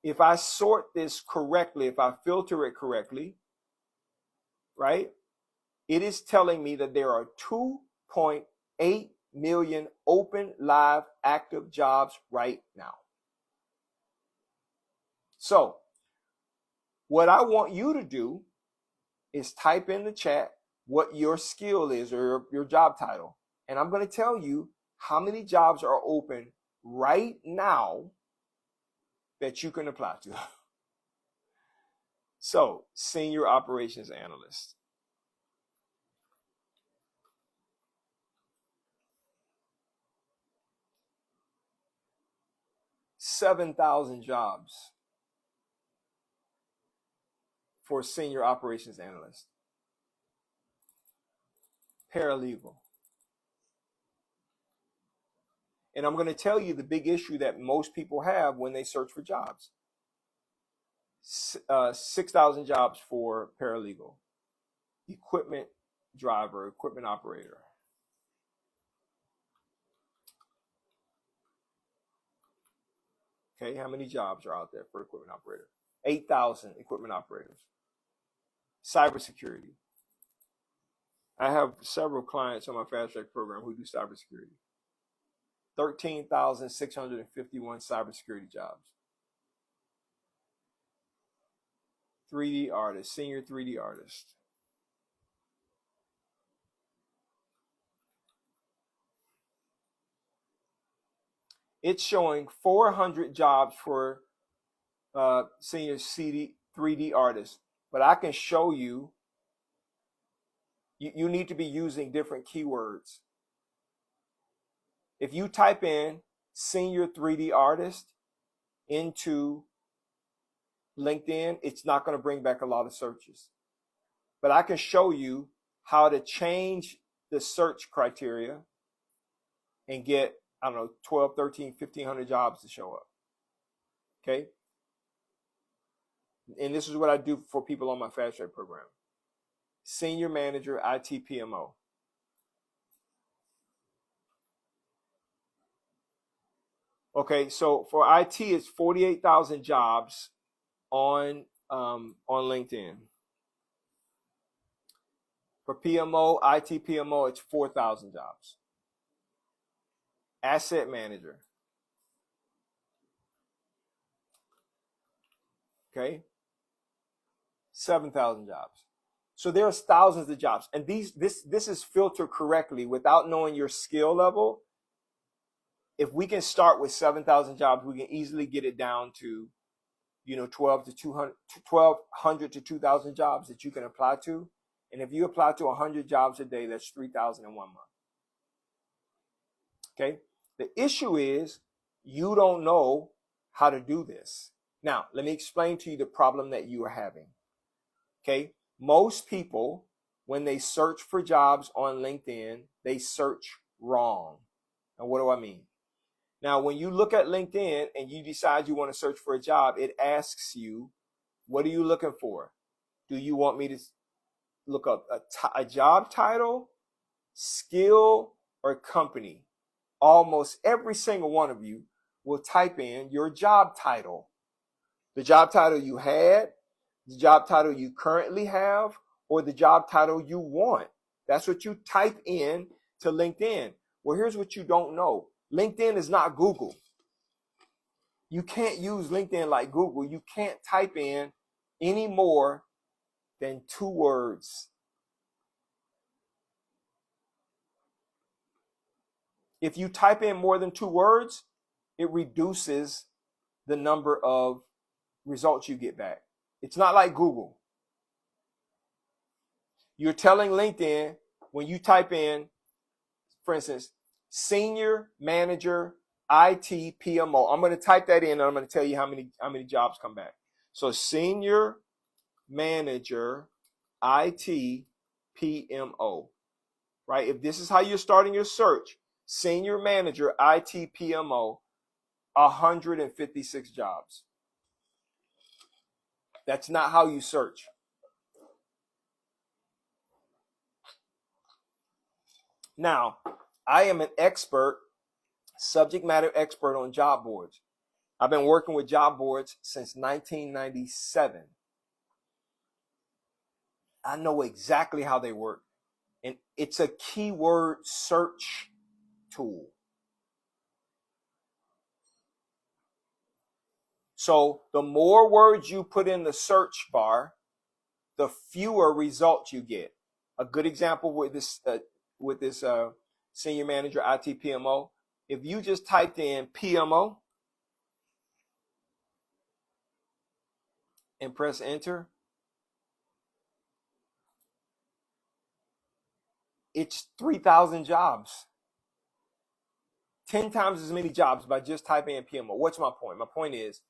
If I sort this correctly, if I filter it correctly, right, it is telling me that there are 2.8 million open, live, active jobs right now. So what I want you to do is type in the chat what your skill is or your job title. And I'm going to tell you how many jobs are open right now that you can apply to. So, Senior Operations Analyst. $7,000 jobs for Senior Operations Analyst. Paralegal. And I'm going to tell you the big issue that most people have when they search for jobs. 6,000 jobs for paralegal. Equipment driver, equipment operator. Okay, how many jobs are out there for equipment operator? 8,000 equipment operators. Cybersecurity. I have several clients on my fast track program who do cybersecurity. 13,651 cybersecurity jobs. 3D artist, senior 3D artist. It's showing 400 jobs for senior 3D artist, but I can show you, you need to be using different keywords. If you type in senior 3D artist into LinkedIn, it's not going to bring back a lot of searches. But I can show you how to change the search criteria and get, I don't know, 12, 13, 1,500 jobs to show up. Okay? And this is what I do for people on my fast track program. Senior manager, IT PMO. Okay, so for IT, it's 48,000 jobs on LinkedIn. For PMO, IT PMO, it's 4,000 jobs. Asset manager. Okay. 7,000 jobs. So there's thousands of jobs. And this is filtered correctly without knowing your skill level. If we can start with 7,000 jobs, we can easily get it down to, 1,200 to 2,000 jobs that you can apply to. And if you apply to 100 jobs a day, that's 3,000 in 1 month. Okay. The issue is you don't know how to do this. Now, let me explain to you the problem that you are having. Okay. Most people, when they search for jobs on LinkedIn, they search wrong. And what do I mean? Now, when you look at LinkedIn and you decide you want to search for a job, it asks you, what are you looking for? Do you want me to look up a job title, skill, or company? Almost every single one of you will type in your job title. The job title you had, the job title you currently have, or the job title you want. That's what you type in to LinkedIn. Well, here's what you don't know. LinkedIn is not Google. You can't use LinkedIn like Google. You can't type in any more than 2 words. If you type in more than 2 words, it reduces the number of results you get back. It's not like Google. You're telling LinkedIn when you type in, for instance, senior manager IT PMO. I'm going to type that in and I'm going to tell you how many jobs come back. So senior manager IT PMO, right? If this is how you're starting your search, senior manager IT PMO, 156 jobs. That's not how you search. Now, I am an expert, subject matter expert on job boards. I've been working with job boards since 1997. I know exactly how they work. And it's a keyword search tool. So the more words you put in the search bar, the fewer results you get. A good example with this senior manager IT PMO, if you just typed in PMO and press enter, it's 3,000 jobs. 10 times as many jobs by just typing in PMO. What's my point? My point is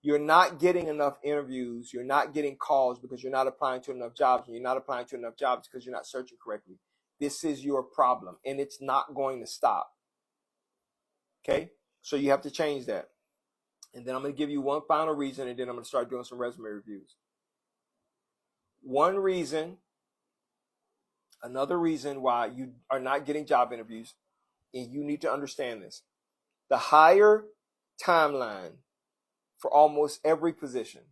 you're not getting enough interviews. You're not getting calls because you're not applying to enough jobs. And you're not applying to enough jobs because you're not searching correctly. This is your problem, and it's not going to stop. Okay? So you have to change that. And then I'm going to give you one final reason, and then I'm going to start doing some resume reviews. Another reason why you are not getting job interviews, and you need to understand this. The higher timeline for almost every position.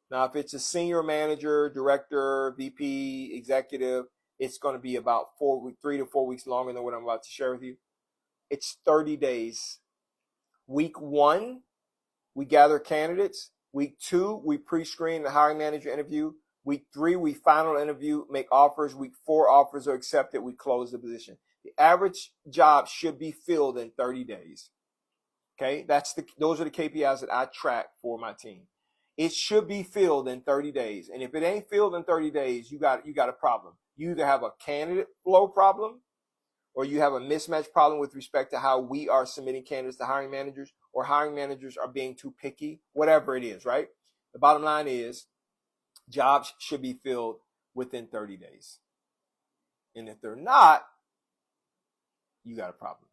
Now, if it's a senior manager, director, VP, executive, it's going to be about 3 to 4 weeks longer than what I'm about to share with you. It's 30 days. Week 1, we gather candidates. Week 2, we pre-screen the hiring manager interview. Week 3, we final interview, make offers. Week 4, offers are accepted. We close the position. The average job should be filled in 30 days. Okay, those are the KPIs that I track for my team. It should be filled in 30 days. And if it ain't filled in 30 days, you got a problem. You either have a candidate flow problem, or you have a mismatch problem with respect to how we are submitting candidates to hiring managers, or hiring managers are being too picky, whatever it is, right? The bottom line is jobs should be filled within 30 days. And if they're not, you got a problem.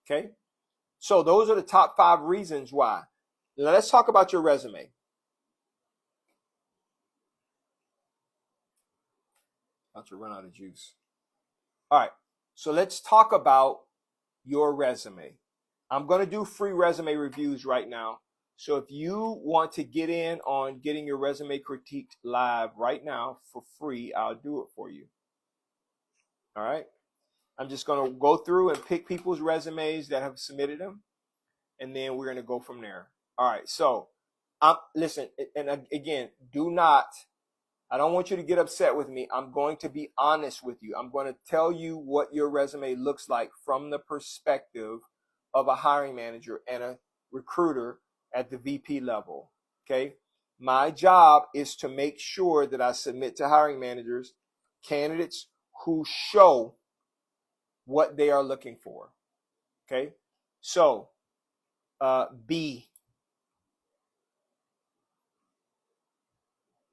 Okay? So those are the top 5 reasons why. Now let's talk about your resume. About to run out of juice. All right. So let's talk about your resume. I'm going to do free resume reviews right now. So if you want to get in on getting your resume critiqued live right now for free, I'll do it for you. All right. I'm just going to go through and pick people's resumes that have submitted them, and then we're going to go from there. All right. So Listen, and again, I don't want you to get upset with me. I'm going to be honest with you. I'm going to tell you what your resume looks like from the perspective of a hiring manager and a recruiter at the VP level. Okay. My job is to make sure that I submit to hiring managers candidates who show what they are looking for. Okay. So, B,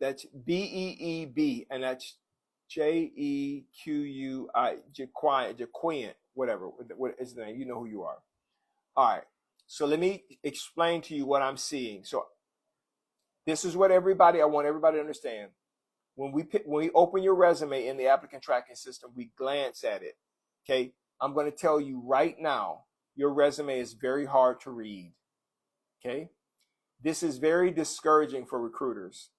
that's BEEB, and that's JEQUI, Jaquian, whatever. What is the name? You know who you are. All right. So let me explain to you what I'm seeing. So this is what I want everybody to understand. When we open your resume in the applicant tracking system, we glance at it. Okay. I'm going to tell you right now, your resume is very hard to read. Okay. This is very discouraging for recruiters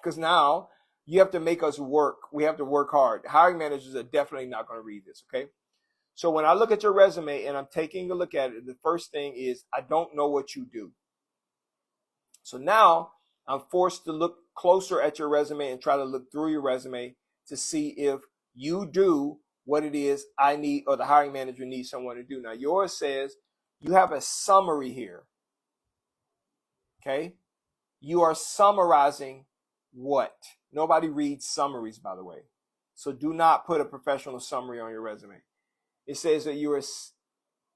because now you have to make us work. We have to work hard. Hiring managers are definitely not going to read this. Okay. So when I look at your resume and I'm taking a look at it, the first thing is I don't know what you do. So now I'm forced to look closer at your resume and try to look through your resume to see if you do what it is I need or the hiring manager needs someone to do. Now yours says you have a summary here. Okay. You are summarizing what? Nobody reads summaries, by the way. So do not put a professional summary on your resume. It says that you're a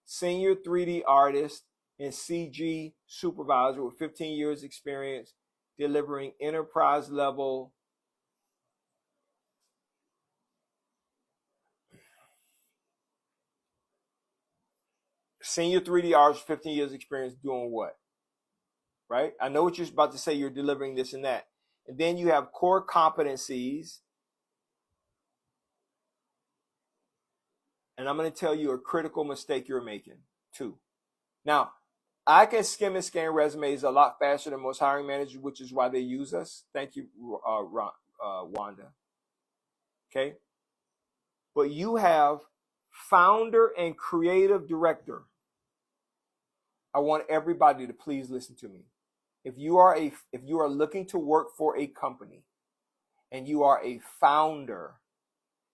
senior 3D artist and CG supervisor with 15 years experience delivering enterprise level senior 3D artist, 15 years experience doing what? Right? I know what you're about to say. You're delivering this and that. And then you have core competencies. And I'm going to tell you a critical mistake you're making, too. Now, I can skim and scan resumes a lot faster than most hiring managers, which is why they use us. Thank you, Wanda. Okay? But you have founder and creative director. I want everybody to please listen to me. If you are looking to work for a company and you are a founder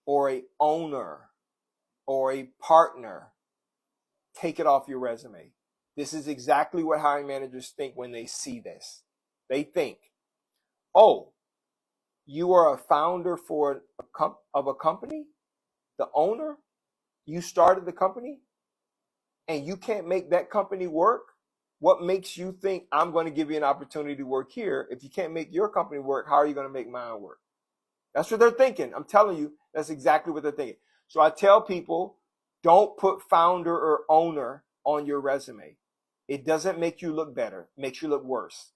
or a owner or a partner, take it off your resume. This is exactly what hiring managers think when they see this. They think, oh, you are a founder of a company, the owner, you started the company, and you can't make that company work? What makes you think I'm going to give you an opportunity to work here? If you can't make your company work, how are you going to make mine work? That's what they're thinking. I'm telling you, that's exactly what they're thinking. So I tell people, don't put founder or owner on your resume. It doesn't make you look better. It makes you look worse.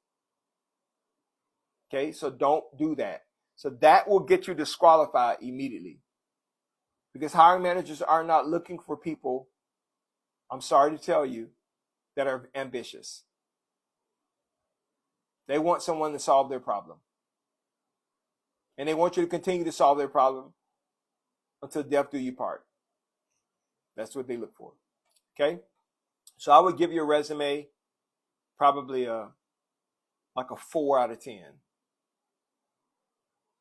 Okay, so don't do that. So that will get you disqualified immediately. Because hiring managers are not looking for people, I'm sorry to tell you, that are ambitious. They want someone to solve their problem. And they want you to continue to solve their problem until death do you part. That's what they look for. Okay? So I would give your resume probably like a 4 out of 10.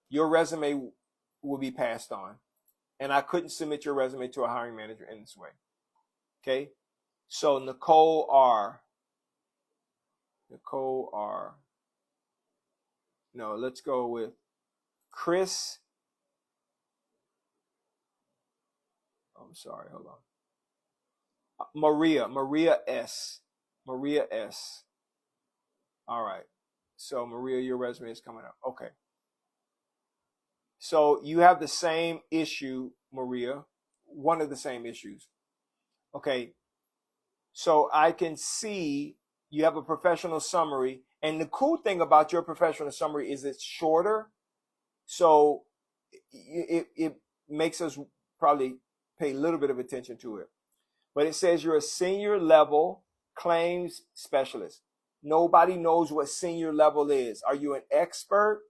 Your resume will be passed on. And I couldn't submit your resume to a hiring manager in this way. Okay? So Nicole R. No, let's go with Chris. I'm sorry, hold on. Maria S. All right. So Maria, your resume is coming up. Okay. So you have the same issue, Maria, one of the same issues. Okay. So I can see you have a professional summary. And the cool thing about your professional summary is it's shorter. So it makes us probably pay a little bit of attention to it. But it says you're a senior level claims specialist. Nobody knows what senior level is. Are you an expert?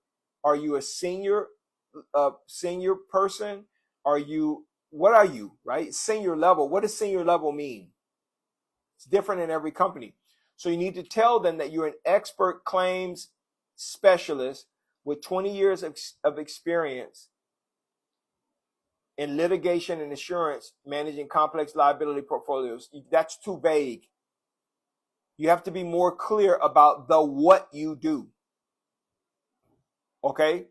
Are you a senior person? What are you, right? Senior level. What does senior level mean? It's different in every company. So you need to tell them that you're an expert claims specialist with 20 years of experience in litigation and insurance, managing complex liability portfolios. That's too vague. You have to be more clear about the what you do. Okay?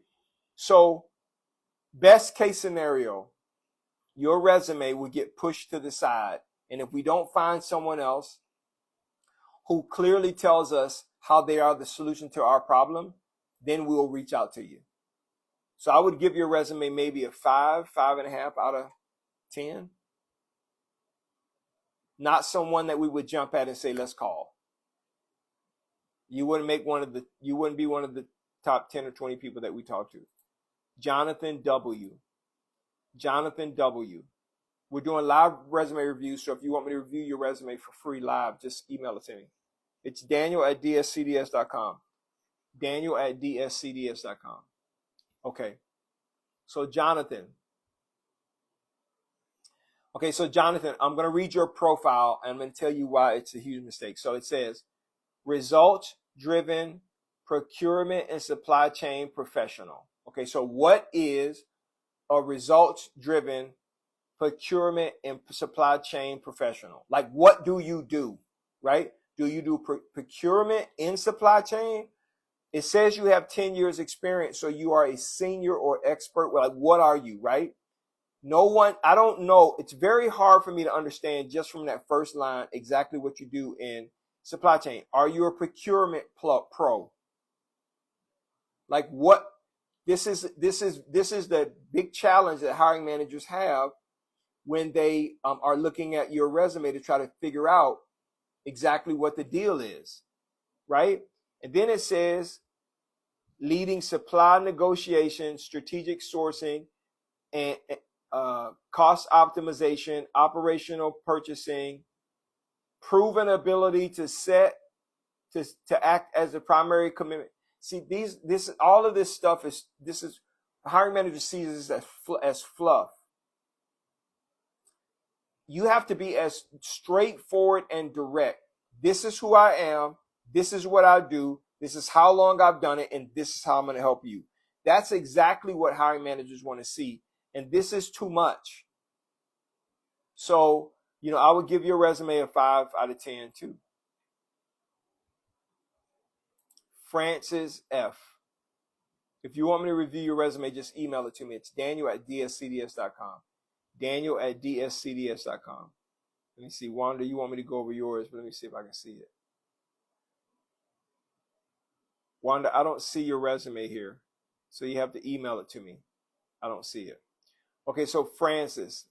So, best case scenario, your resume will get pushed to the side. And if we don't find someone else who clearly tells us how they are the solution to our problem, then we'll reach out to you. So I would give your resume maybe a 5.5 out of 10. Not someone that we would jump at and say, let's call. You wouldn't be one of the top 10 or 20 people that we talk to. Jonathan W. We're doing live resume reviews, so if you want me to review your resume for free live, just email it to me. It's Daniel@dscds.com. Daniel@dscds.com. Okay. So Jonathan, I'm going to read your profile and I'm going to tell you why it's a huge mistake. So it says, results-driven procurement and supply chain professional. Okay, so what is a results-driven procurement and supply chain professional? Like, what do you do, right? Do you do procurement in supply chain? It says you have 10 years experience, so you are a senior or expert. Well, like, what are you, right? I don't know. It's very hard for me to understand just from that first line exactly what you do in supply chain. Are you a procurement pro? Like, what? This is the big challenge that hiring managers have when they are looking at your resume to try to figure out exactly what the deal is, right? And then it says leading supply negotiation, strategic sourcing, and cost optimization, operational purchasing, proven ability to act as a primary commitment. See, all of this stuff is hiring manager sees this as fluff. You have to be as straightforward and direct. This is who I am. This is what I do. This is how long I've done it. And this is how I'm going to help you. That's exactly what hiring managers want to see. And this is too much. So, I would give your resume a 5 out of 10 too. Francis F. If you want me to review your resume, just email it to me. It's Daniel@dscds.com. Daniel@dscds.com. Let me see. Wanda, you want me to go over yours, but let me see if I can see it. Wanda, I don't see your resume here, so you have to email it to me. I don't see it. Okay, so Francis.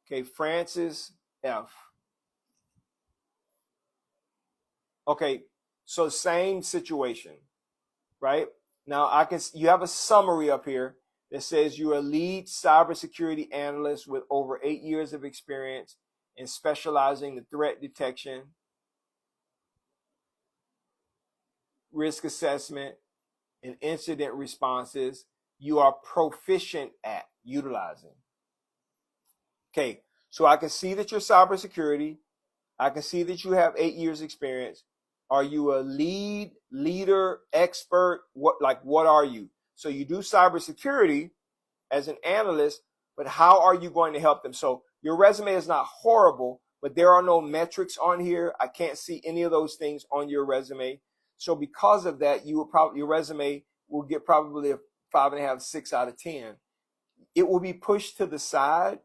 Okay, Francis F. Okay, so same situation, right? Now you have a summary up here that says you're a lead cybersecurity analyst with over 8 years of experience in specializing in threat detection, risk assessment, and incident responses. You are proficient at utilizing. Okay, so I can see that you're cybersecurity. I can see that you have 8 years experience. Are you a leader, expert? What are you? So you do cybersecurity as an analyst, but how are you going to help them? So your resume is not horrible, but there are no metrics on here. I can't see any of those things on your resume. So because of that, your resume will get probably a 5.5, 6 out of 10. It will be pushed to the side,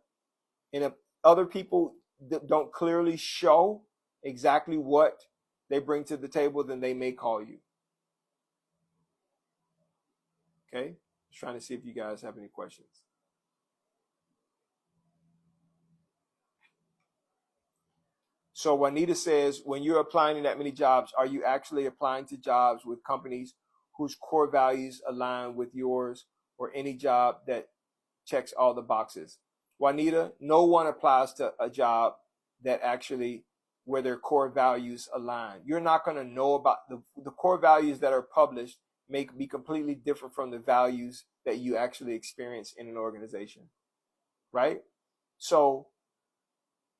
and if other people don't clearly show exactly what they bring to the table, then they may call you. Okay? Just trying to see if you guys have any questions. So Juanita says, when you're applying to that many jobs, are you actually applying to jobs with companies whose core values align with yours, or any job that checks all the boxes? Juanita, no one applies to a job that actually where their core values align. You're not going to know about the core values that are published may be completely different from the values that you actually experience in an organization, right? So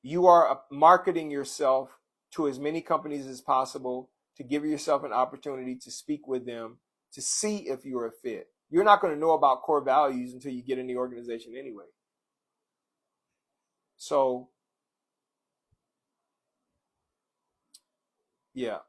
You are marketing yourself to as many companies as possible to give yourself an opportunity to speak with them to see if you're a fit. You're not going to know about core values until you get in the organization anyway. So, yeah.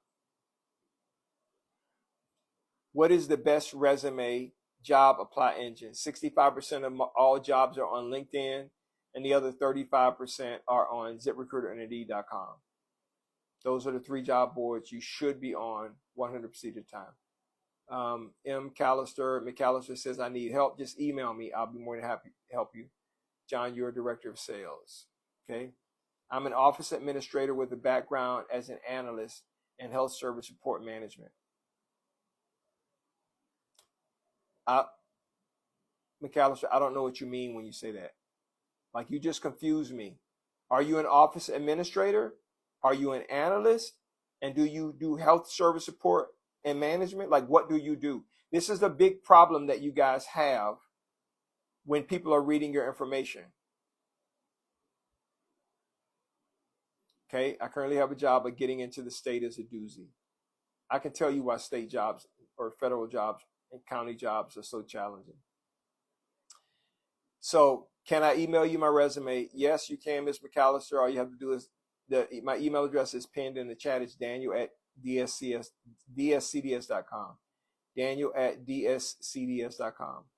What is the best resume job apply engine? 65% of all jobs are on LinkedIn, and the other 35% are on ZipRecruiter and Indeed.com. Those are the 3 job boards you should be on 100% of the time. McAllister says, I need help. Just email me. I'll be more than happy to help you. John, you're a director of sales. Okay. I'm an office administrator with a background as an analyst in health service support management. McAllister, I don't know what you mean when you say that. Like, you just confused me. Are you an office administrator? Are you an analyst? And do you do health service support and management? Like, what do you do? This is the big problem that you guys have when people are reading your information. Okay, I currently have a job, but getting into the state is a doozy. I can tell you why state jobs or federal jobs and county jobs are so challenging. So, can I email you my resume? Yes, you can, Ms. McAllister. All you have to do is, my email address is pinned in the chat. It's daniel@dscds.com. Daniel@dscds.com.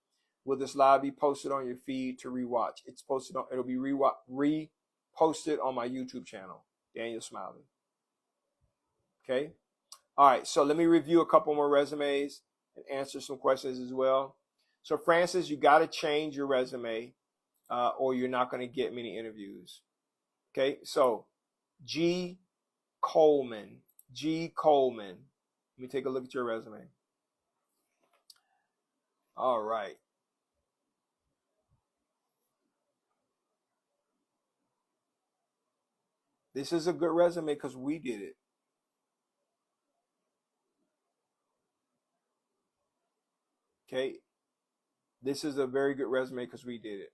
Will this live be posted on your feed to rewatch? It's posted on. It'll be reposted on my YouTube channel, Daniel Smiley. Okay. All right. So let me review a couple more resumes and answer some questions as well. So Francis, you got to change your resume, or you're not going to get many interviews. Okay. So G. Coleman. Let me take a look at your resume. All right. This is a good resume because we did it. Okay. This is a very good resume because we did it.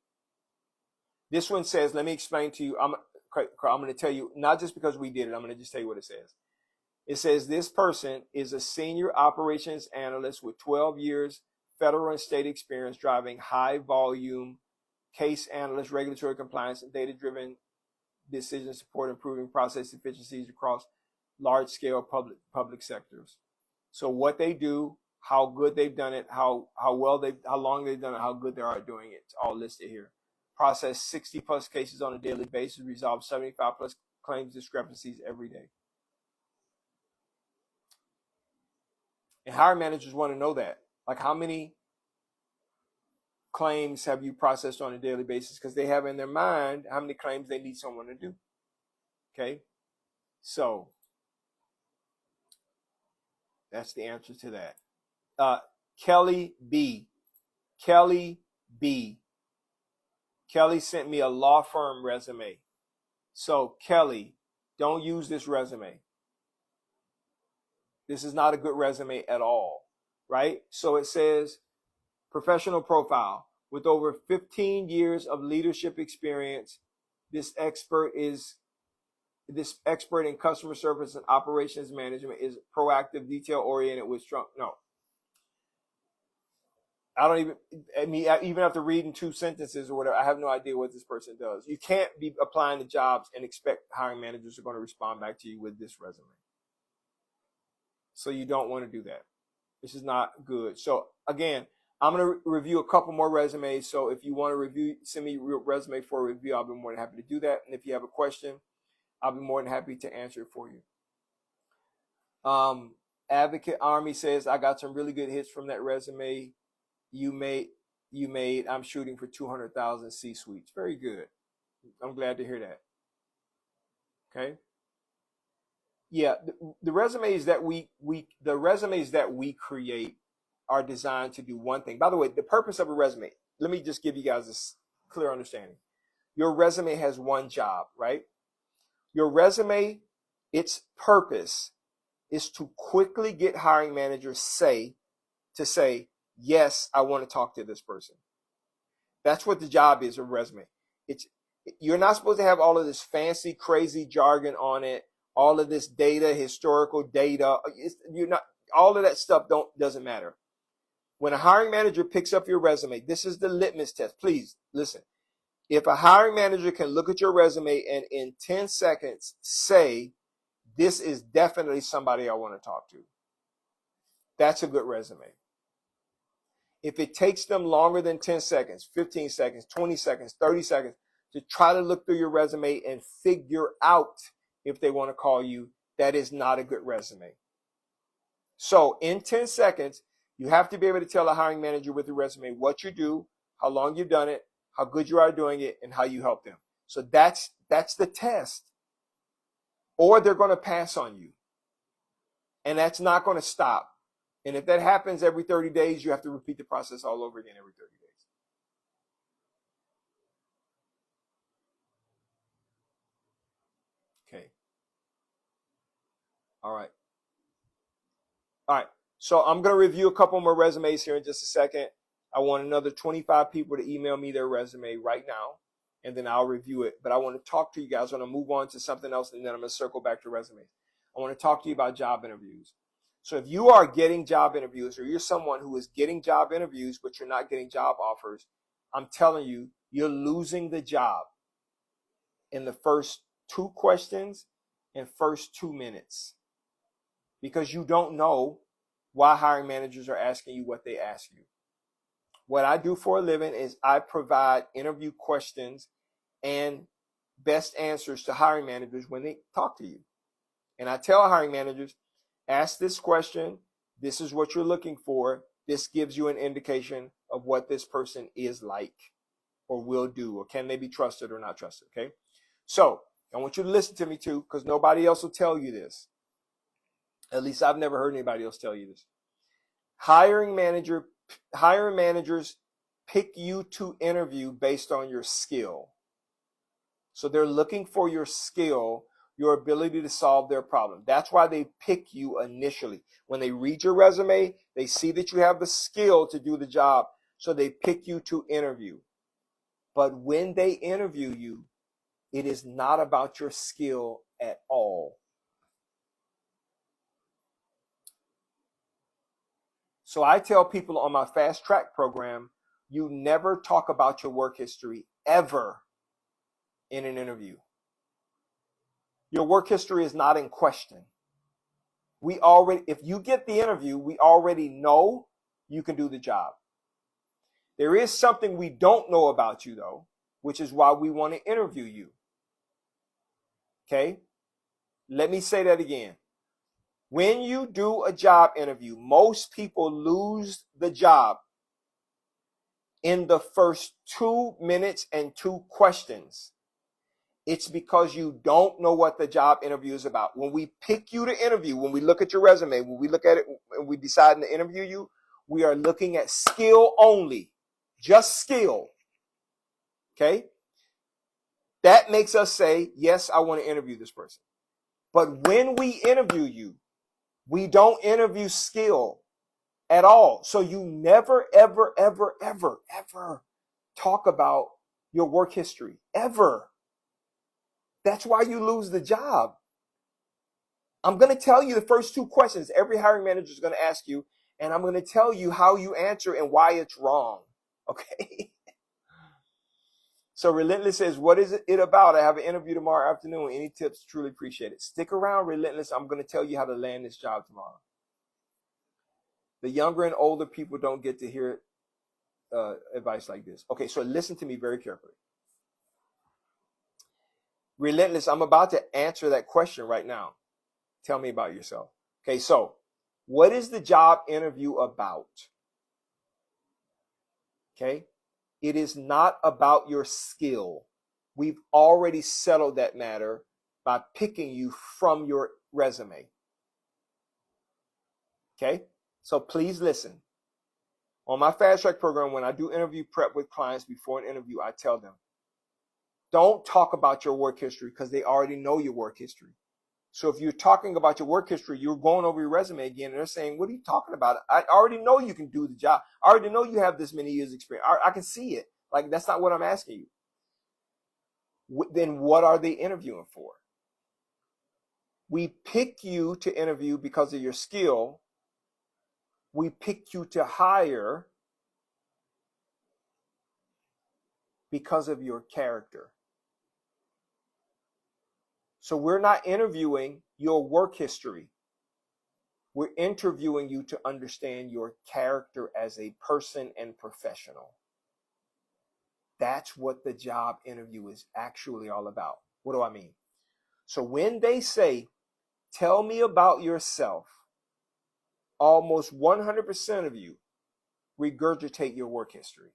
This one says, let me explain to you. I'm going to tell you, not just because we did it, I'm going to just tell you what it says. It says this person is a senior operations analyst with 12 years federal and state experience driving high volume case analyst, regulatory compliance, and data-driven decision support, improving process efficiencies across large-scale public sectors. So what they do, how good they've done it, how long they've done it, how good they are at doing it. It's all listed here. Process 60 plus cases on a daily basis, resolve 75 plus claims discrepancies every day. And hiring managers want to know that. Like, how many claims have you processed on a daily basis? Because they have in their mind how many claims they need someone to do. Okay. So that's the answer to that. Kelly B. Kelly sent me a law firm resume. So Kelly, don't use this resume. This is not a good resume at all, right? So it says professional profile with over 15 years of leadership experience. This expert in customer service and operations management is proactive, detail oriented with strong. No, even after reading 2 sentences or whatever, I have no idea what this person does. You can't be applying to jobs and expect hiring managers are going to respond back to you with this resume. So you don't want to do that. This is not good. So again, I'm going to review a couple more resumes. So if you want to send me your resume for a review, I'll be more than happy to do that. And if you have a question, I'll be more than happy to answer it for you. Advocate Army says, I got some really good hits from that resume you made. I'm shooting for 200,000 C-suites. Very good. I'm glad to hear that. Okay. Yeah, the resumes that we create are designed to do one thing. By the way, the purpose of a resume, let me just give you guys a clear understanding. Your resume has one job, right? Your resume, its purpose is to quickly get hiring managers to say, yes, I want to talk to this person. That's what the job is of a resume. You're not supposed to have all of this fancy, crazy jargon on it, all of this data, historical data. You're not, all of that stuff doesn't matter. When a hiring manager picks up your resume, this is the litmus test. Please listen. If a hiring manager can look at your resume and in 10 seconds say, this is definitely somebody I want to talk to, that's a good resume. If it takes them longer than 10 seconds, 15 seconds, 20 seconds, 30 seconds to try to look through your resume and figure out if they want to call you, that is not a good resume. So in 10 seconds, you have to be able to tell a hiring manager with your resume what you do, how long you've done it, how good you are doing it, and how you help them. So that's the test. Or they're going to pass on you. And that's not going to stop. And if that happens every 30 days, you have to repeat the process all over again every 30 days. Okay. All right. All right. So I'm going to review a couple more resumes here in just a second. I want another 25 people to email me their resume right now, and then I'll review it. But I want to talk to you guys. I want to move on to something else, and then I'm going to circle back to resumes. I want to talk to you about job interviews. So if you are getting job interviews, or you're someone who is getting job interviews, but you're not getting job offers, I'm telling you, you're losing the job in the first 2 questions and first 2 minutes, because you don't know why hiring managers are asking you what they ask you. What I do for a living is I provide interview questions and best answers to hiring managers when they talk to you. And I tell hiring managers, ask this question. This is what you're looking for. This gives you an indication of what this person is like or will do, or can they be trusted or not trusted, okay? So I want you to listen to me too, because nobody else will tell you this. At least I've never heard anybody else tell you this. Hiring managers pick you to interview based on your skill. So they're looking for your skill, your ability to solve their problem. That's why they pick you initially. When they read your resume, they see that you have the skill to do the job, so they pick you to interview. But when they interview you, it is not about your skill at all. So I tell people on my fast track program, you never talk about your work history ever in an interview. Your work history is not in question. If you get the interview, we already know you can do the job. There is something we don't know about you though, which is why we want to interview you. Okay? Let me say that again. When you do a job interview, most people lose the job in the first 2 minutes and 2 questions. It's because you don't know what the job interview is about. When we pick you to interview, when we look at your resume, when we look at it and we decide to interview you, we are looking at skill only. Just skill. Okay? That makes us say, yes, I want to interview this person. But when we interview you, we don't interview skill at all. So you never, ever, ever, ever, ever talk about your work history. Ever. That's why you lose the job. I'm going to tell you the first 2 questions every hiring manager is going to ask you, and I'm going to tell you how you answer and why it's wrong. Okay? So Relentless says, what is it about? I have an interview tomorrow afternoon. Any tips? Truly appreciate it. Stick around, Relentless. I'm going to tell you how to land this job tomorrow. The younger and older people don't get to hear advice like this. Okay, so listen to me very carefully. Relentless, I'm about to answer that question right now. Tell me about yourself. Okay, so what is the job interview about? Okay, it is not about your skill. We've already settled that matter by picking you from your resume. Okay, so please listen. On my fast track program, when I do interview prep with clients before an interview, I tell them, don't talk about your work history because they already know your work history. So if you're talking about your work history, you're going over your resume again, and they're saying, what are you talking about? I already know you can do the job. I already know you have this many years experience. I can see it. Like, that's not what I'm asking you. then what are they interviewing for? We pick you to interview because of your skill. We pick you to hire because of your character. So we're not interviewing your work history. We're interviewing you to understand your character as a person and professional. That's what the job interview is actually all about. What do I mean? So when they say, tell me about yourself, almost 100% of you regurgitate your work history.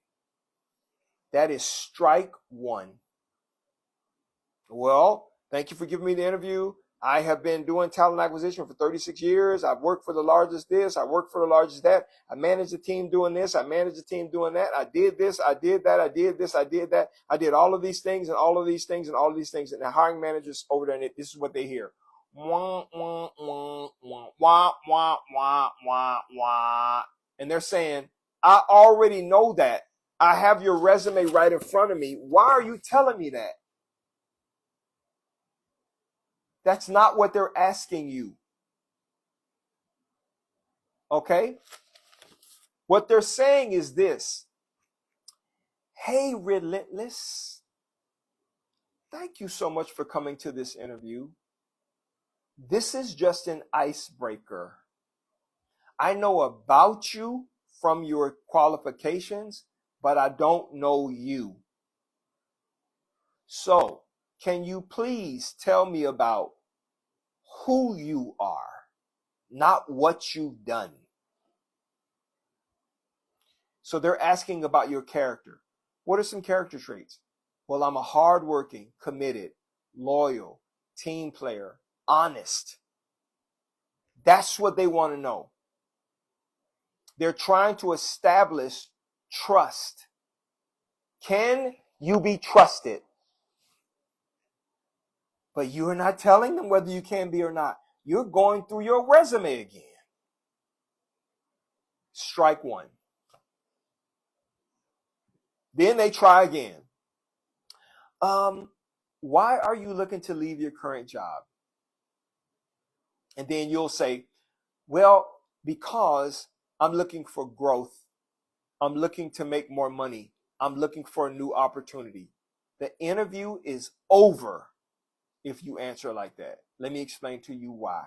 That is strike one. Well, thank you for giving me the interview. I have been doing talent acquisition for 36 years. I've worked for the largest this. I worked for the largest that. I managed a team doing this. I managed a team doing that. I did this. I did that. I did this. I did that. I did all of these things and all of these things and all of these things. And the hiring managers over there, and this is what they hear. Wah, wah, wah, wah, wah, wah, wah, wah, wah. And they're saying, I already know that. I have your resume right in front of me. Why are you telling me that? That's not what they're asking you. Okay? What they're saying is this. Hey, Relentless. Thank you so much for coming to this interview. This is just an icebreaker. I know about you from your qualifications, but I don't know you. So, can you please tell me about who you are, not what you've done? So they're asking about your character. What are some character traits? Well, I'm a hardworking, committed, loyal, team player, honest. That's what they want to know. They're trying to establish trust. Can you be trusted? But you're not telling them whether you can be or not. You're going through your resume again. Strike one. Then they try again. Why are you looking to leave your current job? And then you'll say, well, because I'm looking for growth. I'm looking to make more money. I'm looking for a new opportunity. The interview is over if you answer like that. Let me explain to you why.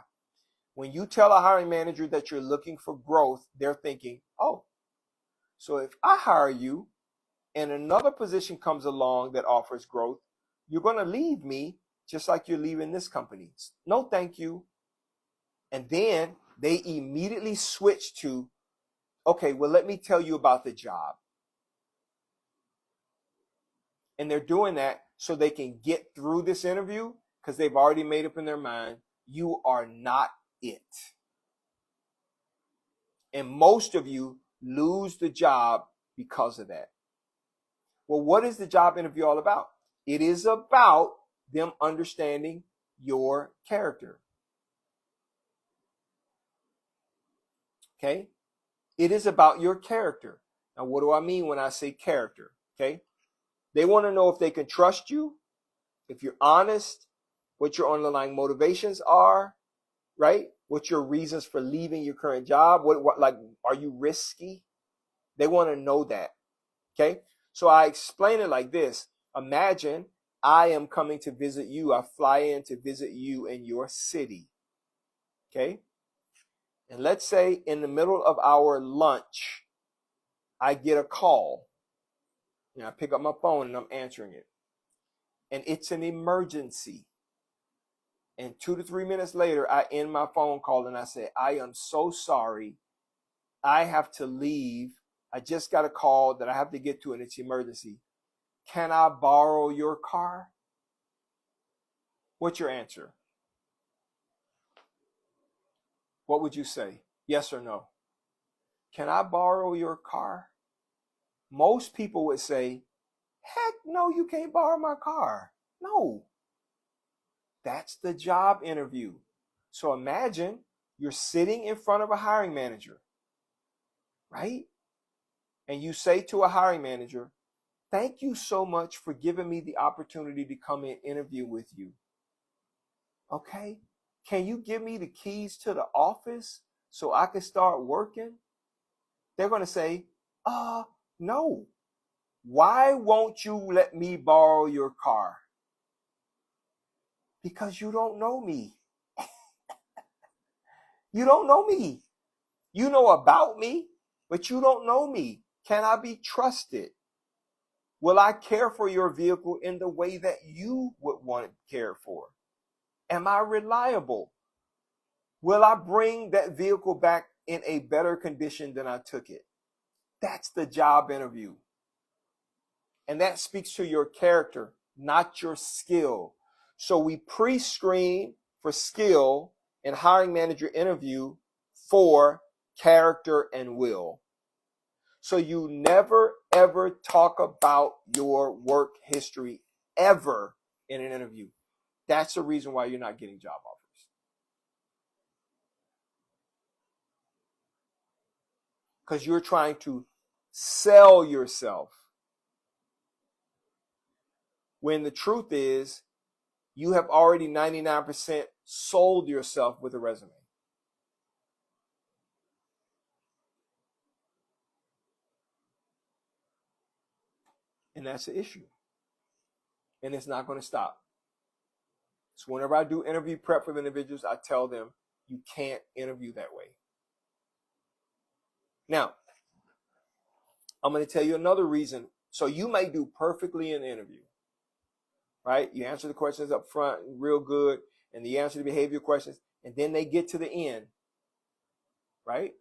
When you tell a hiring manager that you're looking for growth, they're thinking, oh, so if I hire you and another position comes along that offers growth, you're going to leave me just like you're leaving this company. No, thank you. And then they immediately switch to, okay, well, let me tell you about the job. And they're doing that so they can get through this interview because they've already made up in their mind, you are not it. And most of you lose the job because of that. Well, what is the job interview all about? It is about them understanding your character. Okay? It is about your character. Now, what do I mean when I say character? Okay? They want to know if they can trust you, if you're honest, what your underlying motivations are, right? What your reasons for leaving your current job? What like, are you risky? They want to know that. Okay? So I explain it like this. Imagine I am coming to visit you. I fly in to visit you in your city. Okay? And let's say in the middle of our lunch, I get a call. And I pick up my phone and I'm answering it. And it's an emergency. And 2 to 3 minutes later, I end my phone call and I say, I am so sorry. I have to leave. I just got a call that I have to get to and it's emergency. Can I borrow your car? What's your answer? What would you say? Yes or no? Can I borrow your car? Most people would say, heck no, you can't borrow my car. No. That's the job interview. So imagine you're sitting in front of a hiring manager, right? And you say to a hiring manager, Thank you so much for giving me the opportunity to come and interview with you. Okay? Can you give me the keys to the office so I can start working? They're going to say, no. Why won't you let me borrow your car? Because you don't know me. You don't know me. You know about me, but you don't know me. Can I be trusted? Will I care for your vehicle in the way that you would want it cared for? Am I reliable? Will I bring that vehicle back in a better condition than I took it? That's the job interview. And that speaks to your character, not your skill. So we pre-screen for skill and hiring manager interview for character and will. So you never, ever talk about your work history ever in an interview. That's the reason why you're not getting job offers. Because you're trying to sell yourself. When the truth is, you have already 99% sold yourself with a resume. And that's the issue. And it's not going to stop. So whenever I do interview prep with individuals, I tell them, you can't interview that way. Now, I'm going to tell you another reason. So you may do perfectly in the interview, right? You answer the questions up front real good, and you answer the behavior questions, and then they get to the end, right?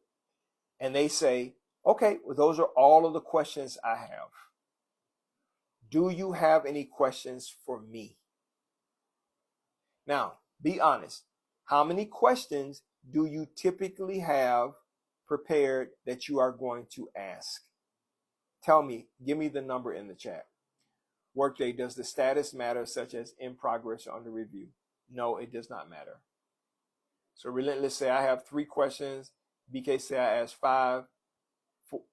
And they say, okay, well, those are all of the questions I have. Do you have any questions for me? Now, be honest. How many questions do you typically have prepared that you are going to ask? Tell me, give me the number in the chat. Workday, does the status matter, such as in progress or under review? No, it does not matter. So Relentless say I have 3 questions. BK say I asked 5.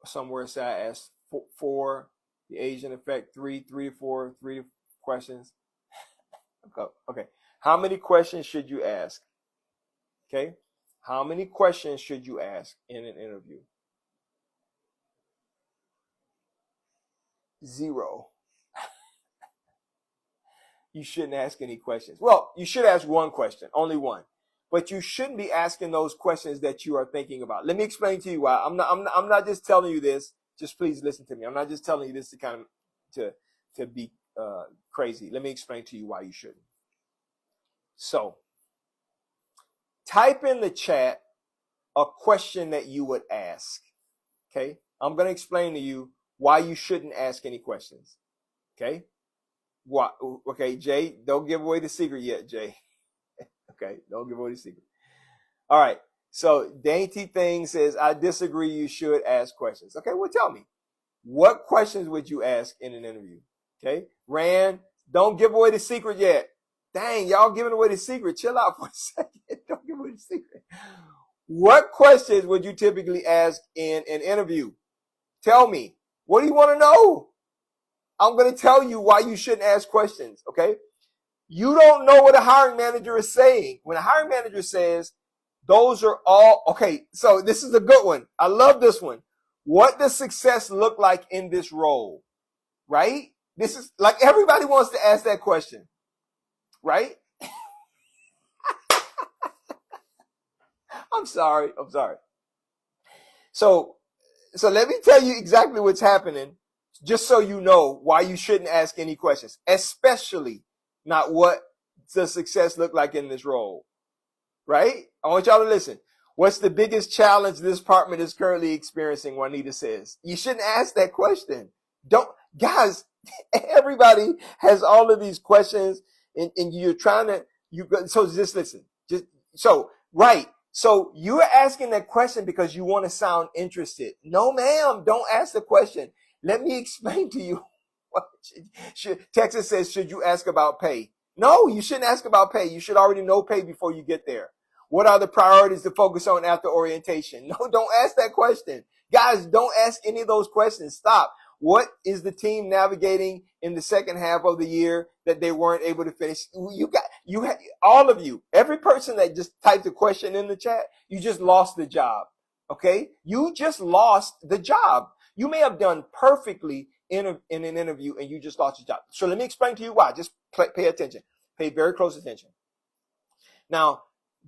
Somewhere say I asked 4. The Asian effect 3 to 4, 3 questions. Okay. How many questions should you ask? Okay. How many questions should you ask in an interview? 0. You shouldn't ask any questions. Well, you should ask one question, only one. But you shouldn't be asking those questions that you are thinking about. Let me explain to you why. I'm not just telling you this. Just please listen to me. I'm not just telling you this to kind of to be crazy. Let me explain to you why you shouldn't. So, type in the chat a question that you would ask. Okay? I'm going to explain to you why you shouldn't ask any questions. Okay? What? Okay, Jay, don't give away the secret yet, Jay. Okay, don't give away the secret. All right. So Dainty Thing says, I disagree. You should ask questions. Okay, well, tell me, what questions would you ask in an interview? Okay, Rand, don't give away the secret yet. Dang, y'all giving away the secret. Chill out for a second. Don't give away the secret. What questions would you typically ask in an interview? Tell me. What do you want to know? I'm going to tell you why you shouldn't ask questions. Okay, you don't know what a hiring manager is saying. When a hiring manager says, those are all, okay, so this is a good one. I love this one. What does success look like in this role? Right? This is like everybody wants to ask that question. Right? I'm sorry. So let me tell you exactly what's happening, just so you know why you shouldn't ask any questions, especially not what does success look like in this role. Right? I want y'all to listen. What's the biggest challenge this department is currently experiencing? Juanita says. You shouldn't ask that question. Guys, everybody has all of these questions and you're trying to, so just listen. Right. So you're asking that question because you want to sound interested. No, ma'am, don't ask the question. Let me explain to you. Texas says, should you ask about pay? No, you shouldn't ask about pay. You should already know pay before you get there. What are the priorities to focus on after orientation? No, don't ask that question. Guys, don't ask any of those questions. Stop. What is the team navigating in the second half of the year that they weren't able to finish? All of you, every person that just typed a question in the chat, you just lost the job. Okay? You just lost the job. You may have done perfectly in an interview and you just lost your job. So let me explain to you why. Just pay attention. Pay very close attention. Now,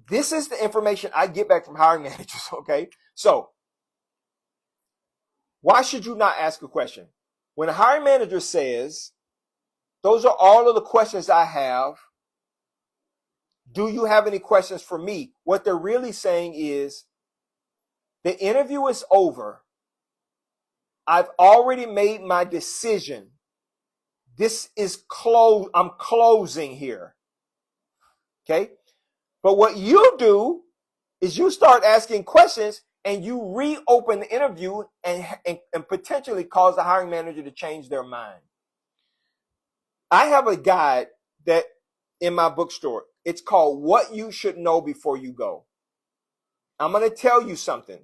this is the information I get back from hiring managers, okay? So, why should you not ask a question? When a hiring manager says, those are all of the questions I have, do you have any questions for me? What they're really saying is, the interview is over. I've already made my decision. This is I'm closing here. Okay? But what you do is you start asking questions and you reopen the interview and potentially cause the hiring manager to change their mind. I have a guide that in my bookstore. It's called What You Should Know Before You Go. I'm going to tell you something.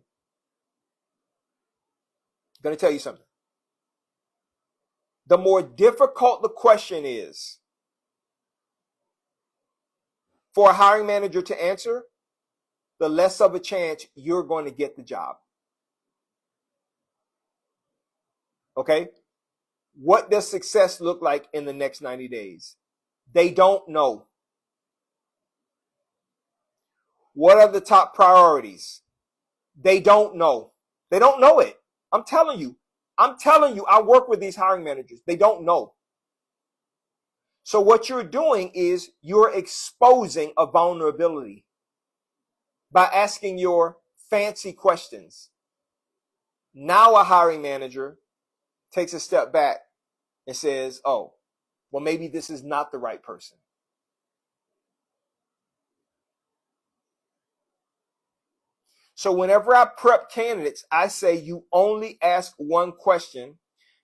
The more difficult the question is for a hiring manager to answer, the less of a chance you're going to get the job. Okay? What does success look like in the next 90 days? They don't know. What are the top priorities? They don't know. They don't know it. I'm telling you, I work with these hiring managers. They don't know. So what you're doing is you're exposing a vulnerability by asking your fancy questions. Now a hiring manager takes a step back and says, oh, well, maybe this is not the right person. So whenever I prep candidates, I say you only ask one question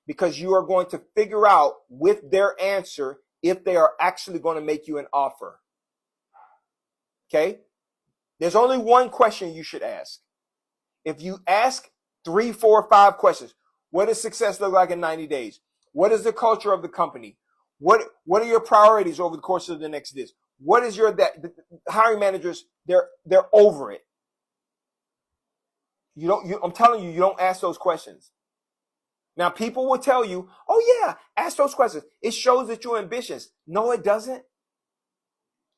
because you are going to figure out with their answer if they are actually going to make you an offer. Okay? There's only one question you should ask. If you ask 3, 4, 5 questions, what does success look like in 90 days? What is the culture of the company? What are your priorities over the course of the next this? What is the hiring managers, they're over it. I'm telling you, you don't ask those questions. Now, people will tell you, oh yeah, ask those questions. It shows that you're ambitious. No, it doesn't.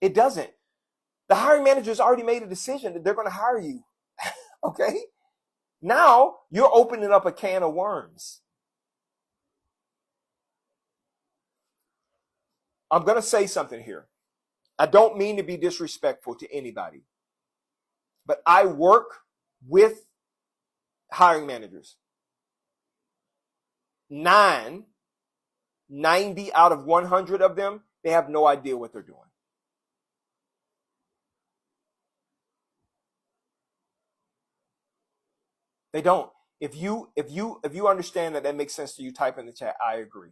It doesn't. The hiring manager's already made a decision that they're going to hire you. Okay? Now, you're opening up a can of worms. I'm going to say something here. I don't mean to be disrespectful to anybody, but I work with hiring managers. 90 out of 100 of them, they have no idea what they're doing. They don't. If you understand that makes sense to you, type in the chat, I agree.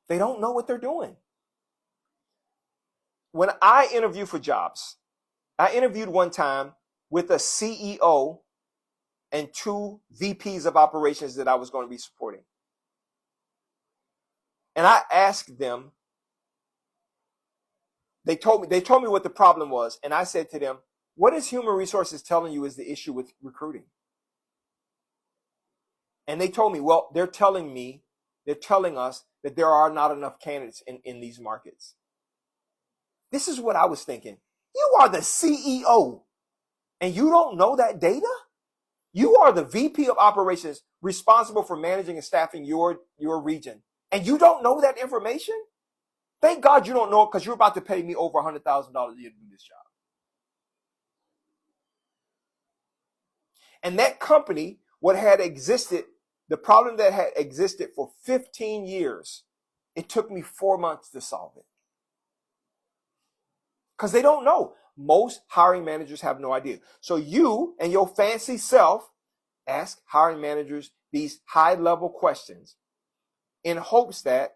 They don't know what they're doing. When I interview for jobs, I interviewed one time with a CEO and 2 VPs of operations that I was going to be supporting. And I asked them, they told me what the problem was. And I said to them, what is human resources telling you is the issue with recruiting? And they told me, well, they're telling us that there are not enough candidates in these markets. This is what I was thinking. You are the CEO and you don't know that data? You are the VP of operations responsible for managing and staffing your region. And you don't know that information? Thank God you don't know it because you're about to pay me over $100,000 a year to do this job. And that company, the problem that had existed for 15 years, it took me 4 months to solve it. Because they don't know. Most hiring managers have no idea. So you and your fancy self ask hiring managers these high-level questions in hopes that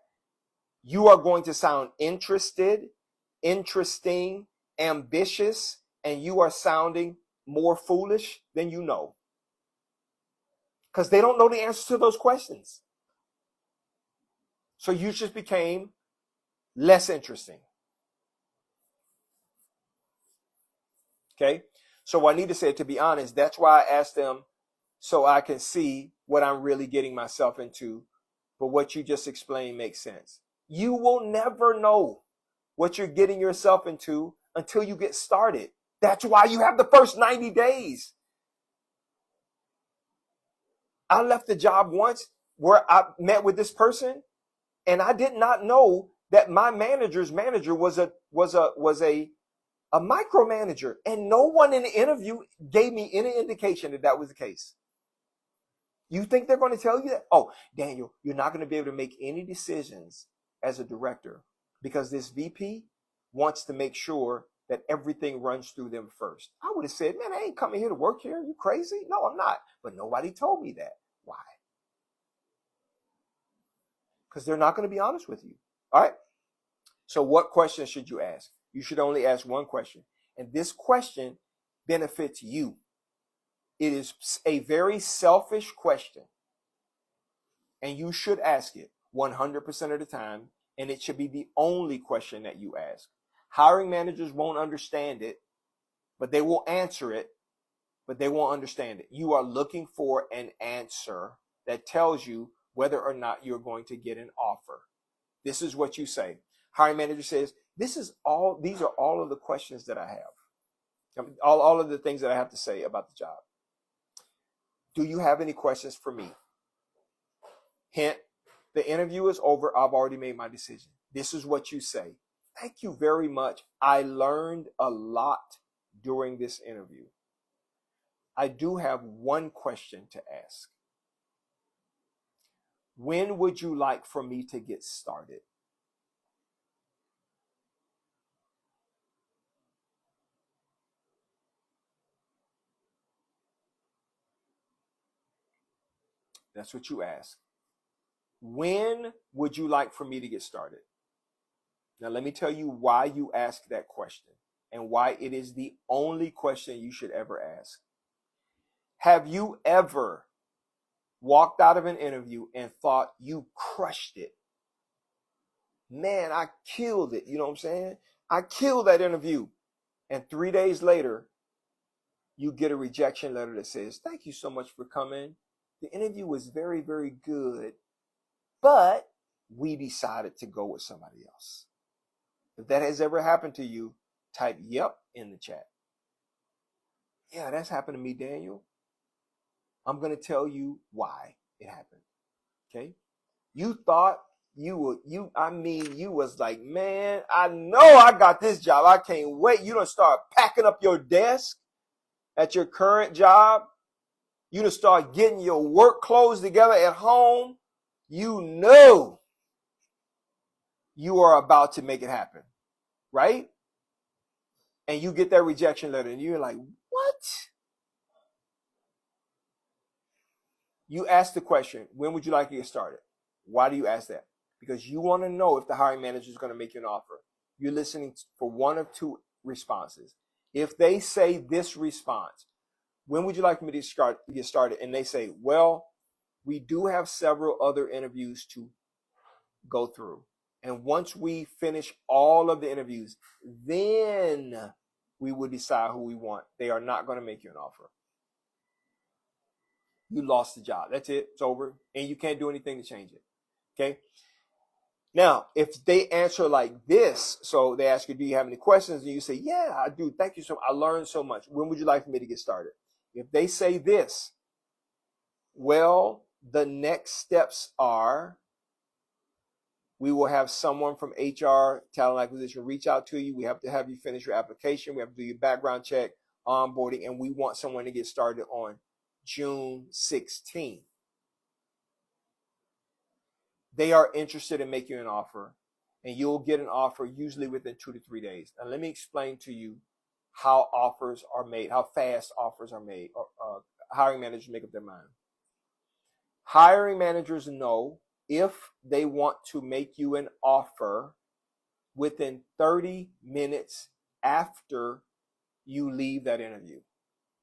you are going to sound interested, interesting, ambitious, and you are sounding more foolish than you know. because they don't know the answers to those questions. So you just became less interesting. Okay. So I need to say, to be honest, that's why I asked them so I can see what I'm really getting myself into. But what you just explained makes sense. You will never know what you're getting yourself into until you get started. That's why you have the first 90 days. I left the job once where I met with this person, and I did not know that my manager's manager was a micromanager, and no one in the interview gave me any indication that that was the case. You think they're going to tell you that? Oh, Daniel, you're not going to be able to make any decisions as a director because this VP wants to make sure that everything runs through them first. I would have said, man, I ain't coming here to work here. You crazy? No, I'm not. But nobody told me that. Why? Because they're not going to be honest with you. All right. So what question should you ask? You should only ask one question. And this question benefits you. It is a very selfish question. And you should ask it 100% of the time. And it should be the only question that you ask. Hiring managers won't understand it, but they will answer it, but they won't understand it. You are looking for an answer that tells you whether or not you're going to get an offer. This is what you say. Hiring manager says, these are all of the questions that I have. All of the things that I have to say about the job. Do you have any questions for me? Hint, the interview is over. I've already made my decision. This is what you say. Thank you very much. I learned a lot during this interview. I do have one question to ask. When would you like for me to get started? That's what you ask. When would you like for me to get started? Now, let me tell you why you ask that question and why it is the only question you should ever ask. Have you ever walked out of an interview and thought you crushed it? Man, I killed it. You know what I'm saying? I killed that interview. And 3 days later, you get a rejection letter that says, thank you so much for coming. The interview was very, very good, but we decided to go with somebody else. If that has ever happened to you, type yep in the chat. Yeah, that's happened to me, Daniel. I'm going to tell you why it happened. Okay? You thought you was like, man, I know I got this job. I can't wait. You done start packing up your desk at your current job. You done start getting your work clothes together at home. You know you are about to make it happen, right? And you get that rejection letter and you're like, what? You ask the question, when would you like to get started? Why do you ask that? Because you want to know if the hiring manager is going to make you an offer. You're listening for one of two responses. If they say this response, when would you like me to get started? And they say, well, we do have several other interviews to go through. And once we finish all of the interviews, then we will decide who we want. They are not going to make you an offer. You lost the job. That's it. It's over. And you can't do anything to change it. Okay. Now, if they answer like this, so they ask you, do you have any questions? And you say, yeah, I do. Thank you so much. I learned so much. When would you like for me to get started? If they say this, well, the next steps are, we will have someone from HR, talent acquisition, reach out to you. We have to have you finish your application. We have to do your background check, onboarding, and we want someone to get started on June 16th. They are interested in making an offer, and you'll get an offer usually within 2 to 3 days. Now, let me explain to you how offers are made, how fast offers are made. Hiring managers make up their mind. Hiring managers know if they want to make you an offer within 30 minutes after you leave that interview.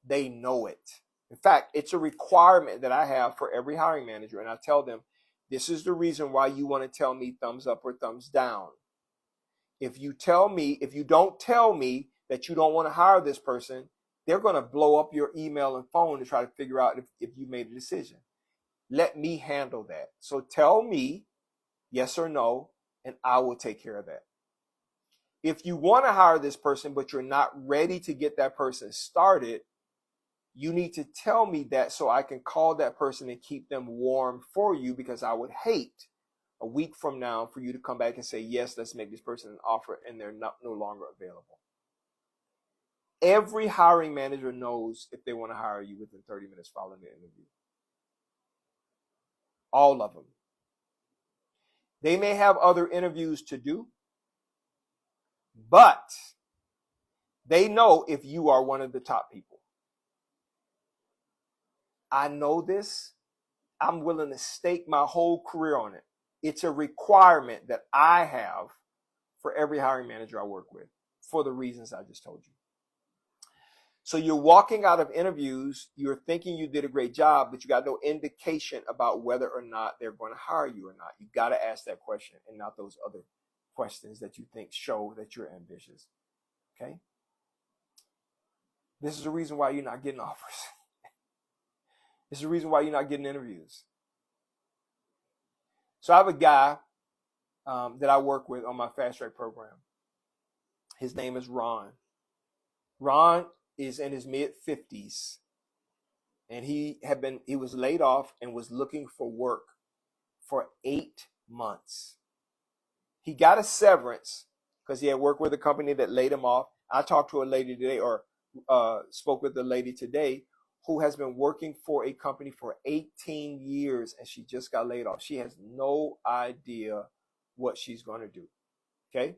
They know it. In fact, it's a requirement that I have for every hiring manager. And I tell them, this is the reason why you want to tell me thumbs up or thumbs down. If you don't tell me that you don't want to hire this person, they're going to blow up your email and phone to try to figure out if you made a decision. Let me handle that. So tell me yes or no, and I will take care of that. If you want to hire this person, but you're not ready to get that person started, you need to tell me that so I can call that person and keep them warm for you, because I would hate a week from now for you to come back and say, yes, let's make this person an offer, and they're no longer available. Every hiring manager knows if they want to hire you within 30 minutes following the interview. All of them. They may have other interviews to do, but they know if you are one of the top people. I know this. I'm willing to stake my whole career on it. It's a requirement that I have for every hiring manager I work with, for the reasons I just told you. So you're walking out of interviews, you're thinking you did a great job, but you got no indication about whether or not they're going to hire you or not. You got to ask that question and not those other questions that you think show that you're ambitious. Okay? This is the reason why you're not getting offers. This is the reason why you're not getting interviews. So I have a guy that I work with on my fast track program. His name is Ron. Ron is in his mid-50s, and he was laid off and was looking for work for 8 months. He got a severance because he had worked with a company that laid him off. I talked to a lady today, or spoke with a lady today, who has been working for a company for 18 years, and she just got laid off. She has no idea what she's going to do. Okay?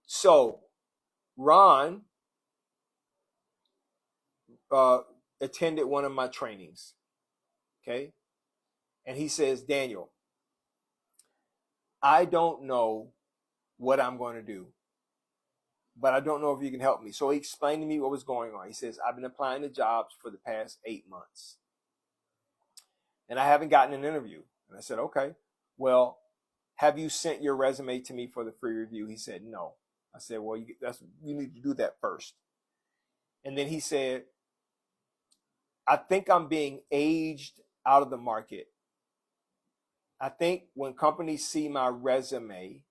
So Ron attended one of my trainings. Okay? And he says, Daniel, I don't know what I'm going to do, but I don't know if you can help me. So he explained to me what was going on. He says, I've been applying to jobs for the past 8 months, and I haven't gotten an interview. And I said, okay, well, have you sent your resume to me for the free review? He said, no. I said, well, you need to do that first. And then he said, I think I'm being aged out of the market. I think when companies see my resume,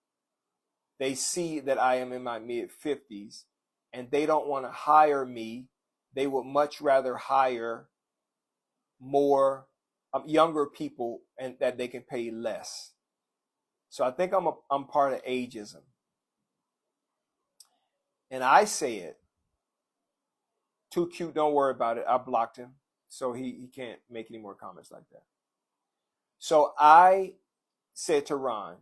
they see that I am in my mid-50s, and they don't want to hire me. They would much rather hire more younger people, and that they can pay less. So I think I'm part of ageism. And I said, too cute, don't worry about it. I blocked him, so he can't make any more comments like that. So I said to Ron,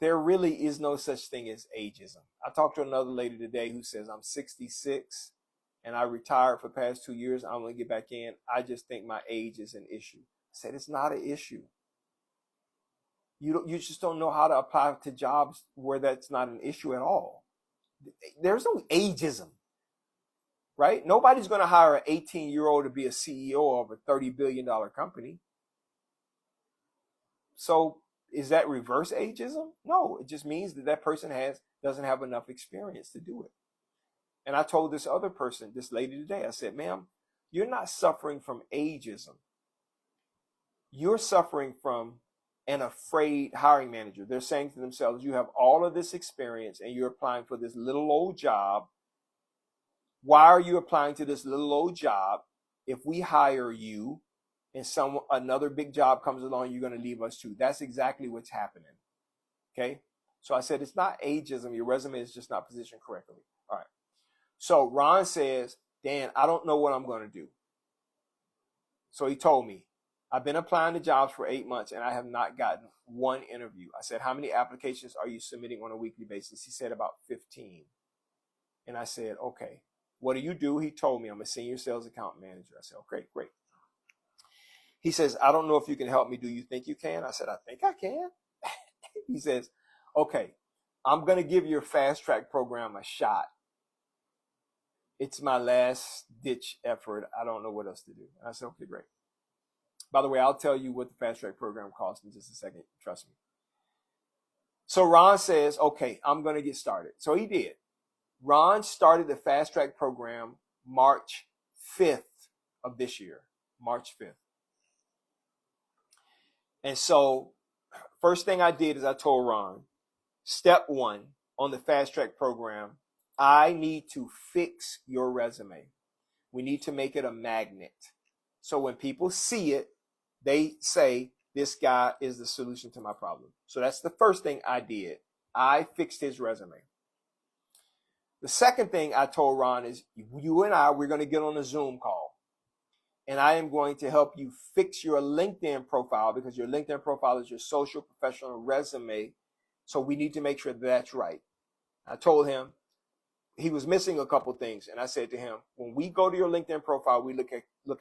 there really is no such thing as ageism. I talked to another lady today who says, I'm 66 and I retired for the past 2 years. I'm going to get back in. I just think my age is an issue. I said, it's not an issue. You just don't know how to apply to jobs where that's not an issue at all. There's no ageism, right? Nobody's going to hire an 18-year-old to be a CEO of a $30 billion company. So is that reverse ageism? No, it just means that that person doesn't have enough experience to do it. And I told this other person, this lady today, I said, ma'am, you're not suffering from ageism. You're suffering from an afraid hiring manager. They're saying to themselves, you have all of this experience and you're applying for this little old job. Why are you applying to this little old job? If we hire you and another big job comes along, you're going to leave us too. That's exactly what's happening. Okay? So I said, it's not ageism. Your resume is just not positioned correctly. All right. So Ron says, Dan, I don't know what I'm going to do. So he told me, I've been applying to jobs for 8 months and I have not gotten one interview. I said, how many applications are you submitting on a weekly basis? He said about 15. And I said, okay, what do you do? He told me, I'm a senior sales account manager. I said, okay, great. He says, I don't know if you can help me. Do you think you can? I said, I think I can. He says, okay, I'm going to give your fast track program a shot. it's my last ditch effort. I don't know what else to do. And I said, okay, great. By the way, I'll tell you what the fast track program costs in just a second. Trust me. So Ron says, okay, I'm going to get started. So he did. Ron started the fast track program March 5th of this year, March 5th. And so first thing I did is I told Ron, step 1 on the fast track program, I need to fix your resume. We need to make it a magnet. So when people see it, they say, this guy is the solution to my problem. So that's the first thing I did. I fixed his resume. The second thing I told Ron is, you and I, we're going to get on a Zoom call. And I am going to help you fix your LinkedIn profile, because your LinkedIn profile is your social professional resume. So we need to make sure that's right. I told him he was missing a couple things. And I said to him, when we go to your LinkedIn profile, we look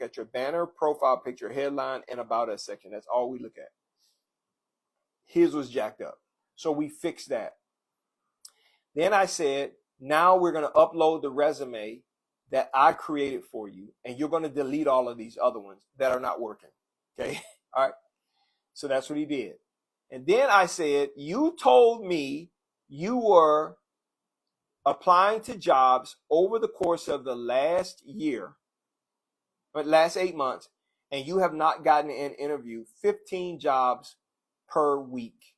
at your banner, profile picture, headline, and about us section. That's all we look at. His was jacked up. So we fixed that. Then I said, now we're going to upload the resume that I created for you, and you're going to delete all of these other ones that are not working. Okay. All right. So that's what he did. And then I said, you told me you were applying to jobs over the course of the last year, but last 8 months, and you have not gotten an interview, 15 jobs per week.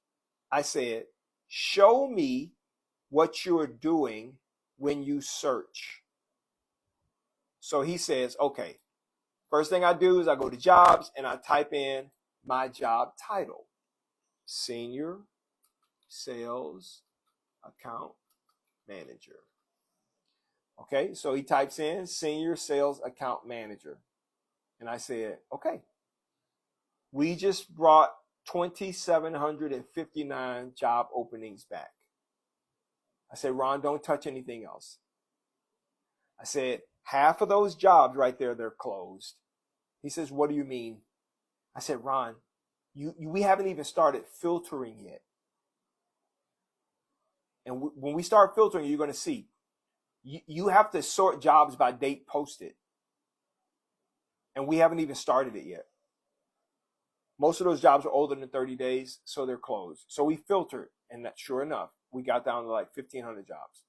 I said, show me what you're doing when you search. So he says, okay, first thing I do is I go to jobs and I type in my job title, Senior Sales Account Manager. Okay, so he types in Senior Sales Account Manager. And I said, okay, we just brought 2,759 job openings back. I said, Ron, don't touch anything else. I said, half of those jobs right there, they're closed. He says, what do you mean? I said, Ron, we haven't even started filtering yet. And when we start filtering, you're going to see, you have to sort jobs by date posted. And we haven't even started it yet. Most of those jobs are older than 30 days, so they're closed. So we filtered, and that, sure enough, we got down to like 1,500 jobs.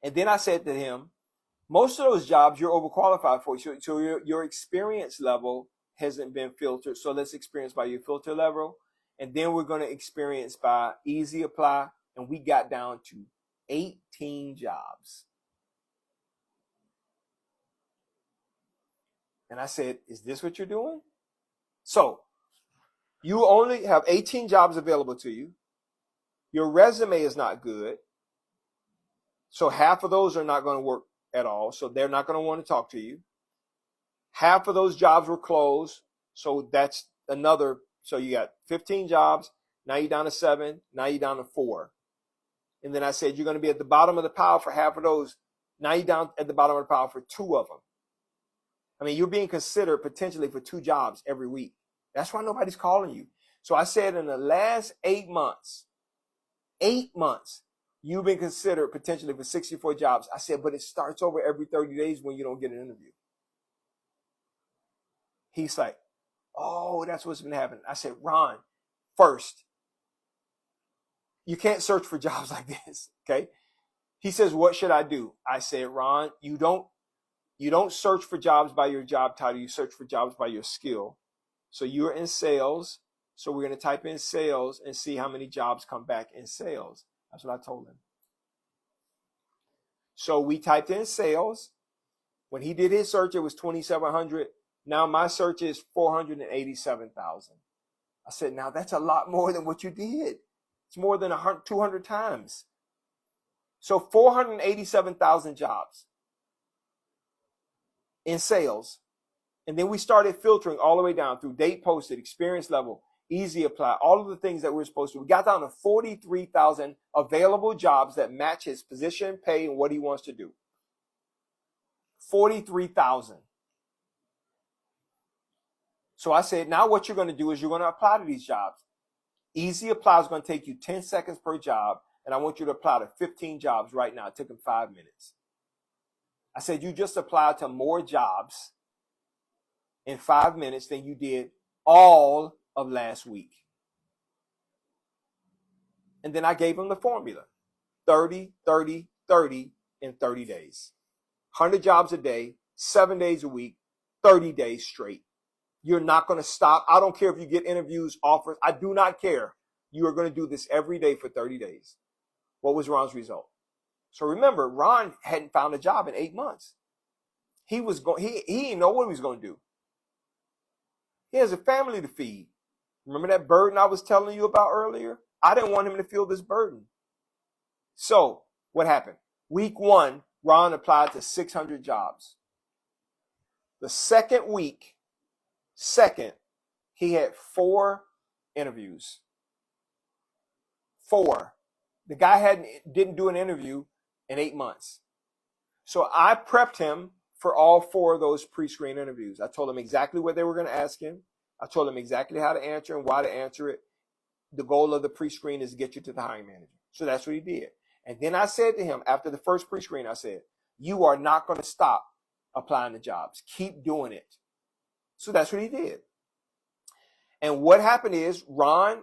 And then I said to him, most of those jobs you're overqualified for. So your experience level hasn't been filtered. So let's experience by your filter level. And then we're going to experience by easy apply. And we got down to 18 jobs. And I said, is this what you're doing? So you only have 18 jobs available to you. Your resume is not good. So half of those are not going to work at all. So they're not going to want to talk to you. Half of those jobs were closed. So that's another. So you got 15 jobs. Now you're down to 7. Now you're down to 4. And then I said, you're going to be at the bottom of the pile for half of those. Now you're down at the bottom of the pile for 2 of them. I mean, you're being considered potentially for 2 jobs every week. That's why nobody's calling you. So I said in the last 8 months, you've been considered potentially for 64 jobs. I said, but it starts over every 30 days when you don't get an interview. He's like, oh, that's what's been happening. I said, Ron, first, you can't search for jobs like this, okay? He says, what should I do? I said, Ron, you don't search for jobs by your job title. You search for jobs by your skill. So you're in sales. So we're going to type in sales and see how many jobs come back in sales. That's what I told him. So we typed in sales. When he did his search, it was 2,700. Now my search is 487,000. I said, now that's a lot more than what you did. It's more than 200 times. So 487,000 jobs in sales. And then we started filtering all the way down through date posted, experience level, easy apply, all of the things that we're supposed to. We got down to 43,000 available jobs that match his position, pay, and what he wants to do. 43,000. So I said, now what you're going to do is you're going to apply to these jobs. Easy apply is going to take you 10 seconds per job, and I want you to apply to 15 jobs right now. It took him 5 minutes. I said, you just applied to more jobs in 5 minutes than you did all of last week. And then I gave him the formula: 30, 30, 30 in 30 days. 100 jobs a day, 7 days a week, 30 days straight. You're not going to stop. I don't care if you get interviews, offers. I do not care. You are going to do this every day for 30 days. What was Ron's result? So remember, Ron hadn't found a job in 8 months. He didn't know what he was going to do. He has a family to feed. Remember that burden I was telling you about earlier? I didn't want him to feel this burden. So what happened? Week 1, Ron applied to 600 jobs. The second week, he had 4 interviews. 4. The guy didn't do an interview in 8 months. So I prepped him for all 4 of those pre-screen interviews. I told him exactly what they were going to ask him. I told him exactly how to answer and why to answer it. The goal of the pre-screen is to get you to the hiring manager. So that's what he did. And then I said to him, after the first pre-screen, I said, you are not going to stop applying to jobs. Keep doing it. So that's what he did. And what happened is Ron,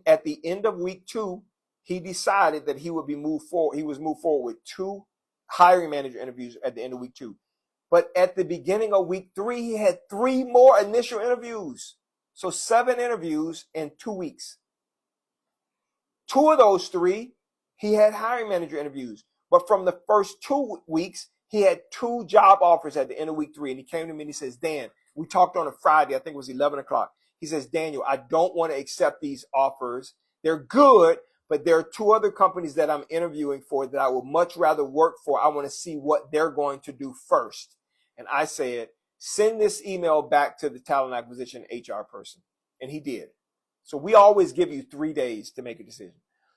at the end of week 2, he decided that he would be moved forward. He was moved forward with 2 hiring manager interviews at the end of week 2. But at the beginning of week 3, he had 3 more initial interviews. So 7 interviews in 2 weeks. 2 of those 3, he had hiring manager interviews. But from the first 2 weeks, he had 2 job offers at the end of week 3. And he came to me and he says, Dan, we talked on a Friday. I think it was 11 o'clock. He says, Daniel, I don't want to accept these offers. They're good, but there are 2 other companies that I'm interviewing for that I would much rather work for. I want to see what they're going to do first. And I said, send this email back to the talent acquisition HR person. And he did. So we always give you 3 days to make a decision.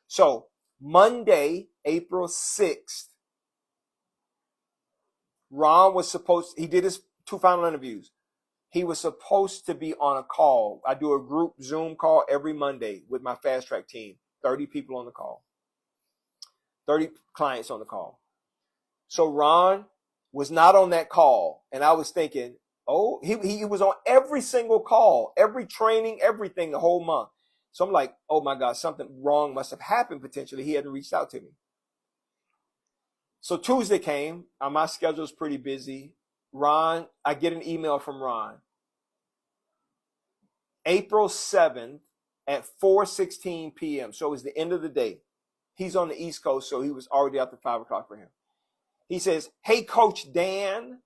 So Monday, April 6th, Ron was he did his 2 final interviews. He was supposed to be on a call. I do a group Zoom call every Monday with my fast track team. 30 people on the call. 30 clients on the call. So Ron was not on that call. And I was thinking, oh, he was on every single call, every training, everything the whole month. So I'm like, oh my God, something wrong must have happened potentially. He hadn't reached out to me. So Tuesday came. My schedule's pretty busy. Ron, I get an email from Ron. April 7th at 4:16 p.m. So it was the end of the day. He's on the East Coast, so he was already after 5 o'clock for him. He says, hey, Coach Dan,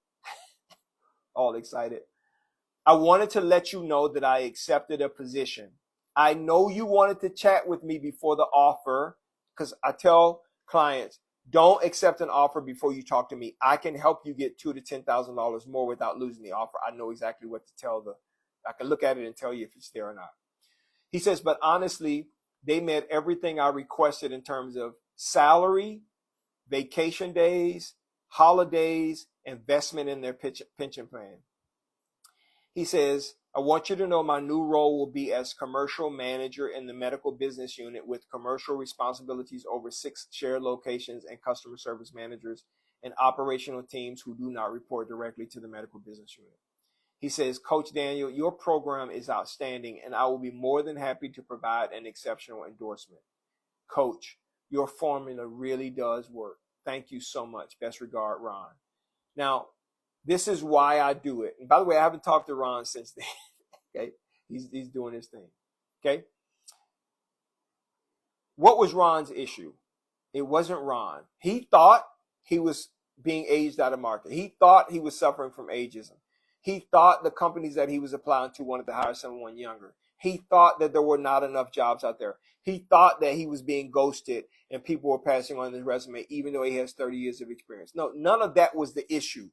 all excited. I wanted to let you know that I accepted a position. I know you wanted to chat with me before the offer, because I tell clients, don't accept an offer before you talk to me. I can help you get $2,000 to $10,000 more without losing the offer. I know exactly what to tell I can look at it and tell you if it's there or not. He says, but honestly, they met everything I requested in terms of salary, vacation days, holidays, investment in their pension plan. He says, I want you to know my new role will be as commercial manager in the medical business unit with commercial responsibilities over 6 shared locations and customer service managers and operational teams who do not report directly to the medical business unit. He says, Coach Daniel, your program is outstanding, and I will be more than happy to provide an exceptional endorsement. Coach, your formula really does work. Thank you so much. Best regard, Ron. Now, this is why I do it. And by the way, I haven't talked to Ron since then. Okay, he's doing his thing. Okay. What was Ron's issue? It wasn't Ron. He thought he was being aged out of market. He thought he was suffering from ageism. He thought the companies that he was applying to wanted to hire someone younger. He thought that there were not enough jobs out there. He thought that he was being ghosted and people were passing on his resume, even though he has 30 years of experience. No, none of that was the issue.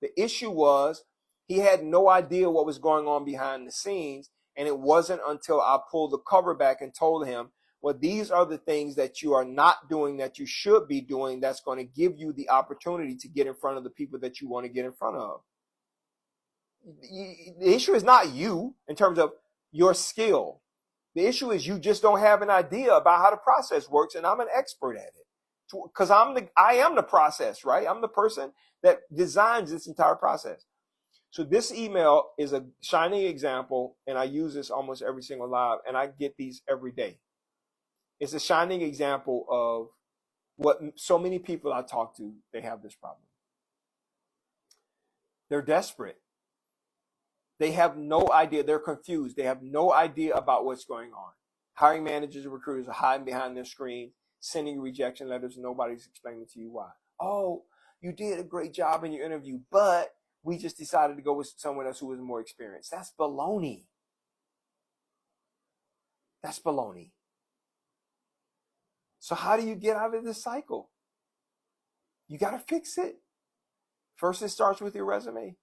The issue was he had no idea what was going on behind the scenes. And it wasn't until I pulled the cover back and told him, well, these are the things that you are not doing that you should be doing that's going to give you the opportunity to get in front of the people that you want to get in front of. The issue is not you in terms of your skill. The issue is you just don't have an idea about how the process works, and I'm an expert at it. Because I am the process, right? I'm the person that designs this entire process. So this email is a shining example, and I use this almost every single live, and I get these every day. It's a shining example of what so many people I talk to, they have this problem. They're desperate. They have no idea. They're confused. They have no idea about what's going on. Hiring managers and recruiters are hiding behind their screen, sending rejection letters, and nobody's explaining to you why. Oh, you did a great job in your interview, but we just decided to go with someone else who was more experienced. That's baloney. That's baloney. So how do you get out of this cycle? You got to fix it. First, it starts with your resume.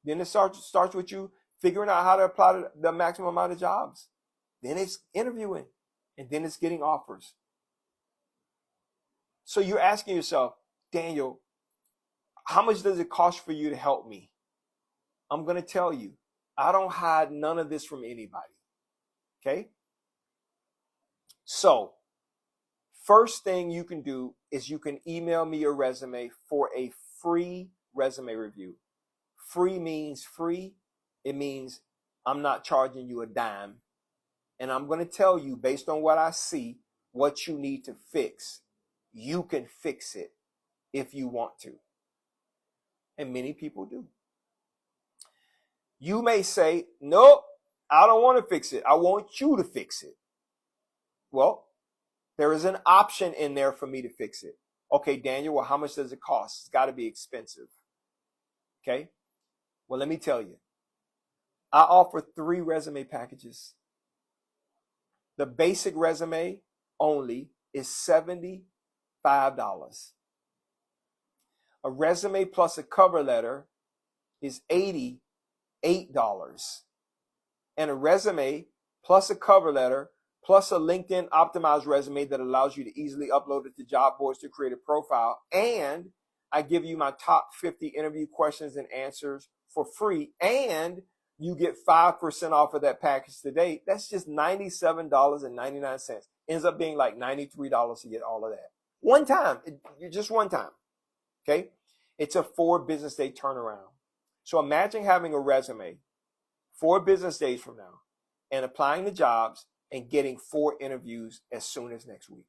Then it starts with you figuring out how to apply to the maximum amount of jobs. Then it's interviewing. And then it's getting offers. So you're asking yourself, Daniel, how much does it cost for you to help me? I'm going to tell you, I don't hide none of this from anybody. Okay? So, first thing you can do is you can email me your resume for a free resume review. Free means free. It means I'm not charging you a dime. And I'm going to tell you, based on what I see, what you need to fix. You can fix it if you want to. And many people do. You may say, nope, I don't want to fix it. I want you to fix it. Well, there is an option in there for me to fix it. Okay, Daniel, well, how much does it cost? It's got to be expensive. Okay? Well, let me tell you. I offer 3 resume packages. The basic resume only is $75. A resume plus a cover letter is $88. And a resume plus a cover letter plus a LinkedIn optimized resume that allows you to easily upload it to job boards to create a profile. And I give you my top 50 interview questions and answers for free. And you get 5% off of that package today. That's just $97.99. Ends up being like $93 to get all of that. One time. Just one time. Okay? It's a 4 business day turnaround. So imagine having a resume 4 business days from now and applying to jobs and getting 4 interviews as soon as next week.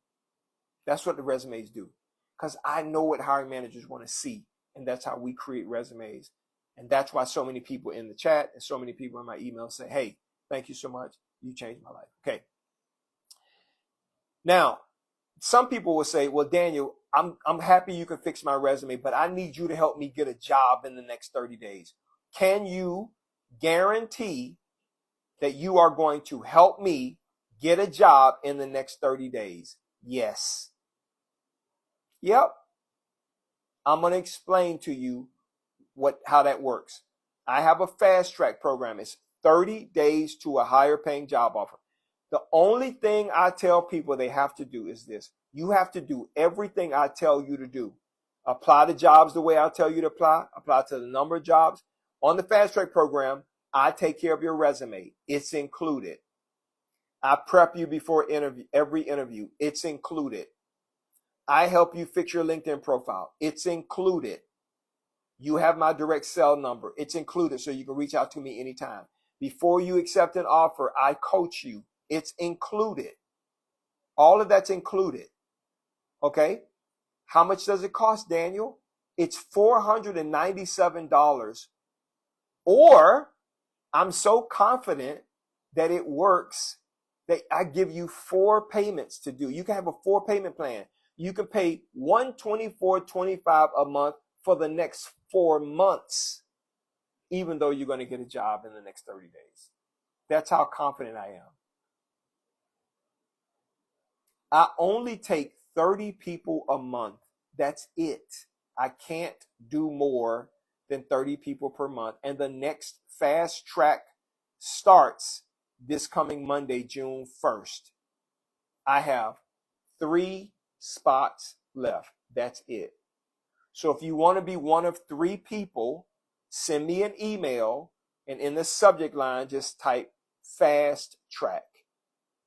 That's what the resumes do. Because I know what hiring managers want to see. And that's how we create resumes. And that's why so many people in the chat and so many people in my email say, hey, thank you so much. You changed my life. Okay. Now, some people will say, well, Daniel, I'm happy you can fix my resume, but I need you to help me get a job in the next 30 days. Can you guarantee that you are going to help me get a job in the next 30 days? Yes. Yep. I'm going to explain to you how that works. I have a fast track program. It's 30 days to a higher paying job offer. The only thing I tell people they have to do is this. You have to do everything I tell you to do. Apply to jobs the way I tell you to apply to the number of jobs. On the fast track program, I take care of your resume. It's included. I prep you before every interview. It's included. I help you fix your LinkedIn profile. It's included. You have my direct cell number. It's included, so you can reach out to me anytime. Before you accept an offer, I coach you. It's included. All of that's included. Okay? How much does it cost, Daniel? It's $497. Or I'm so confident that it works that I give you 4 payments to do. You can have a 4 payment plan. You can pay $124.25 a month for the next 4 months, even though you're going to get a job in the next 30 days. That's how confident I am. I only take 30 people a month. That's it. I can't do more than 30 people per month. And the next fast track starts this coming Monday, June 1st. I have 3 spots left. That's it. So if you want to be one of 3 people, send me an email and in the subject line, just type fast track.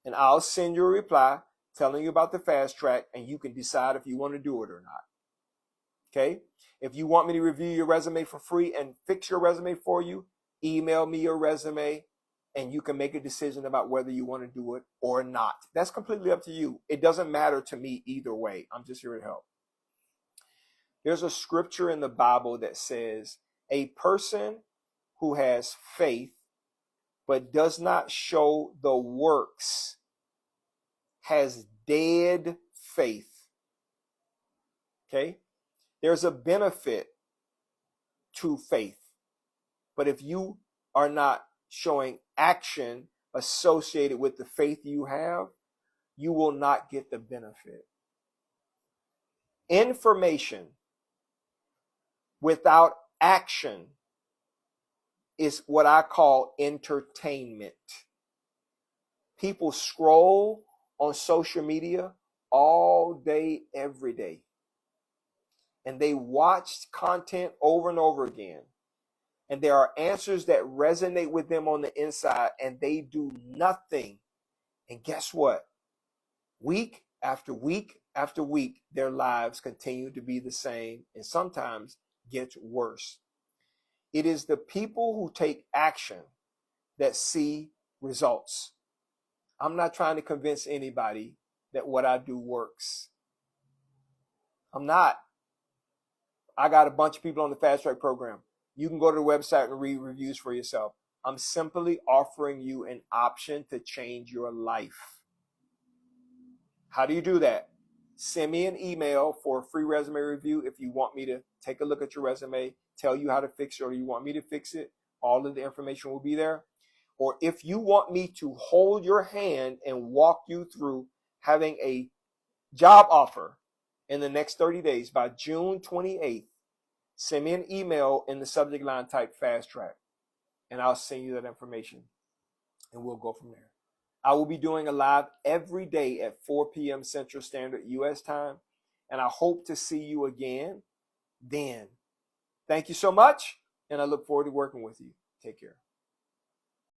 And I'll send you a reply telling you about the fast track and you can decide if you want to do it or not. Okay? If you want me to review your resume for free and fix your resume for you, email me your resume and you can make a decision about whether you want to do it or not. That's completely up to you. It doesn't matter to me either way. I'm just here to help. There's a scripture in the Bible that says a person who has faith but does not show the works has dead faith. Okay? There's a benefit to faith. But if you are not showing action associated with the faith you have, you will not get the benefit. Information without action is what I call entertainment. People scroll on social media all day, every day. And they watch content over and over again. And there are answers that resonate with them on the inside, and they do nothing. And guess what? Week after week after week, their lives continue to be the same and sometimes gets worse. It is the people who take action that see results. I'm not trying to convince anybody that what I do works. I'm not. I got a bunch of people on the Fast Track program. You can go to the website and read reviews for yourself. I'm simply offering you an option to change your life. How do you do that? Send me an email for a free resume review if you want me to take a look at your resume, tell you how to fix it, or you want me to fix it. All of the information will be there. Or if you want me to hold your hand and walk you through having a job offer in the next 30 days by June 28th, send me an email in the subject line, type Fast Track, and I'll send you that information, and we'll go from there. I will be doing a live every day at 4 p.m. Central Standard U.S. time, and I hope to see you again then. Thank you so much, and I look forward to working with you. Take care.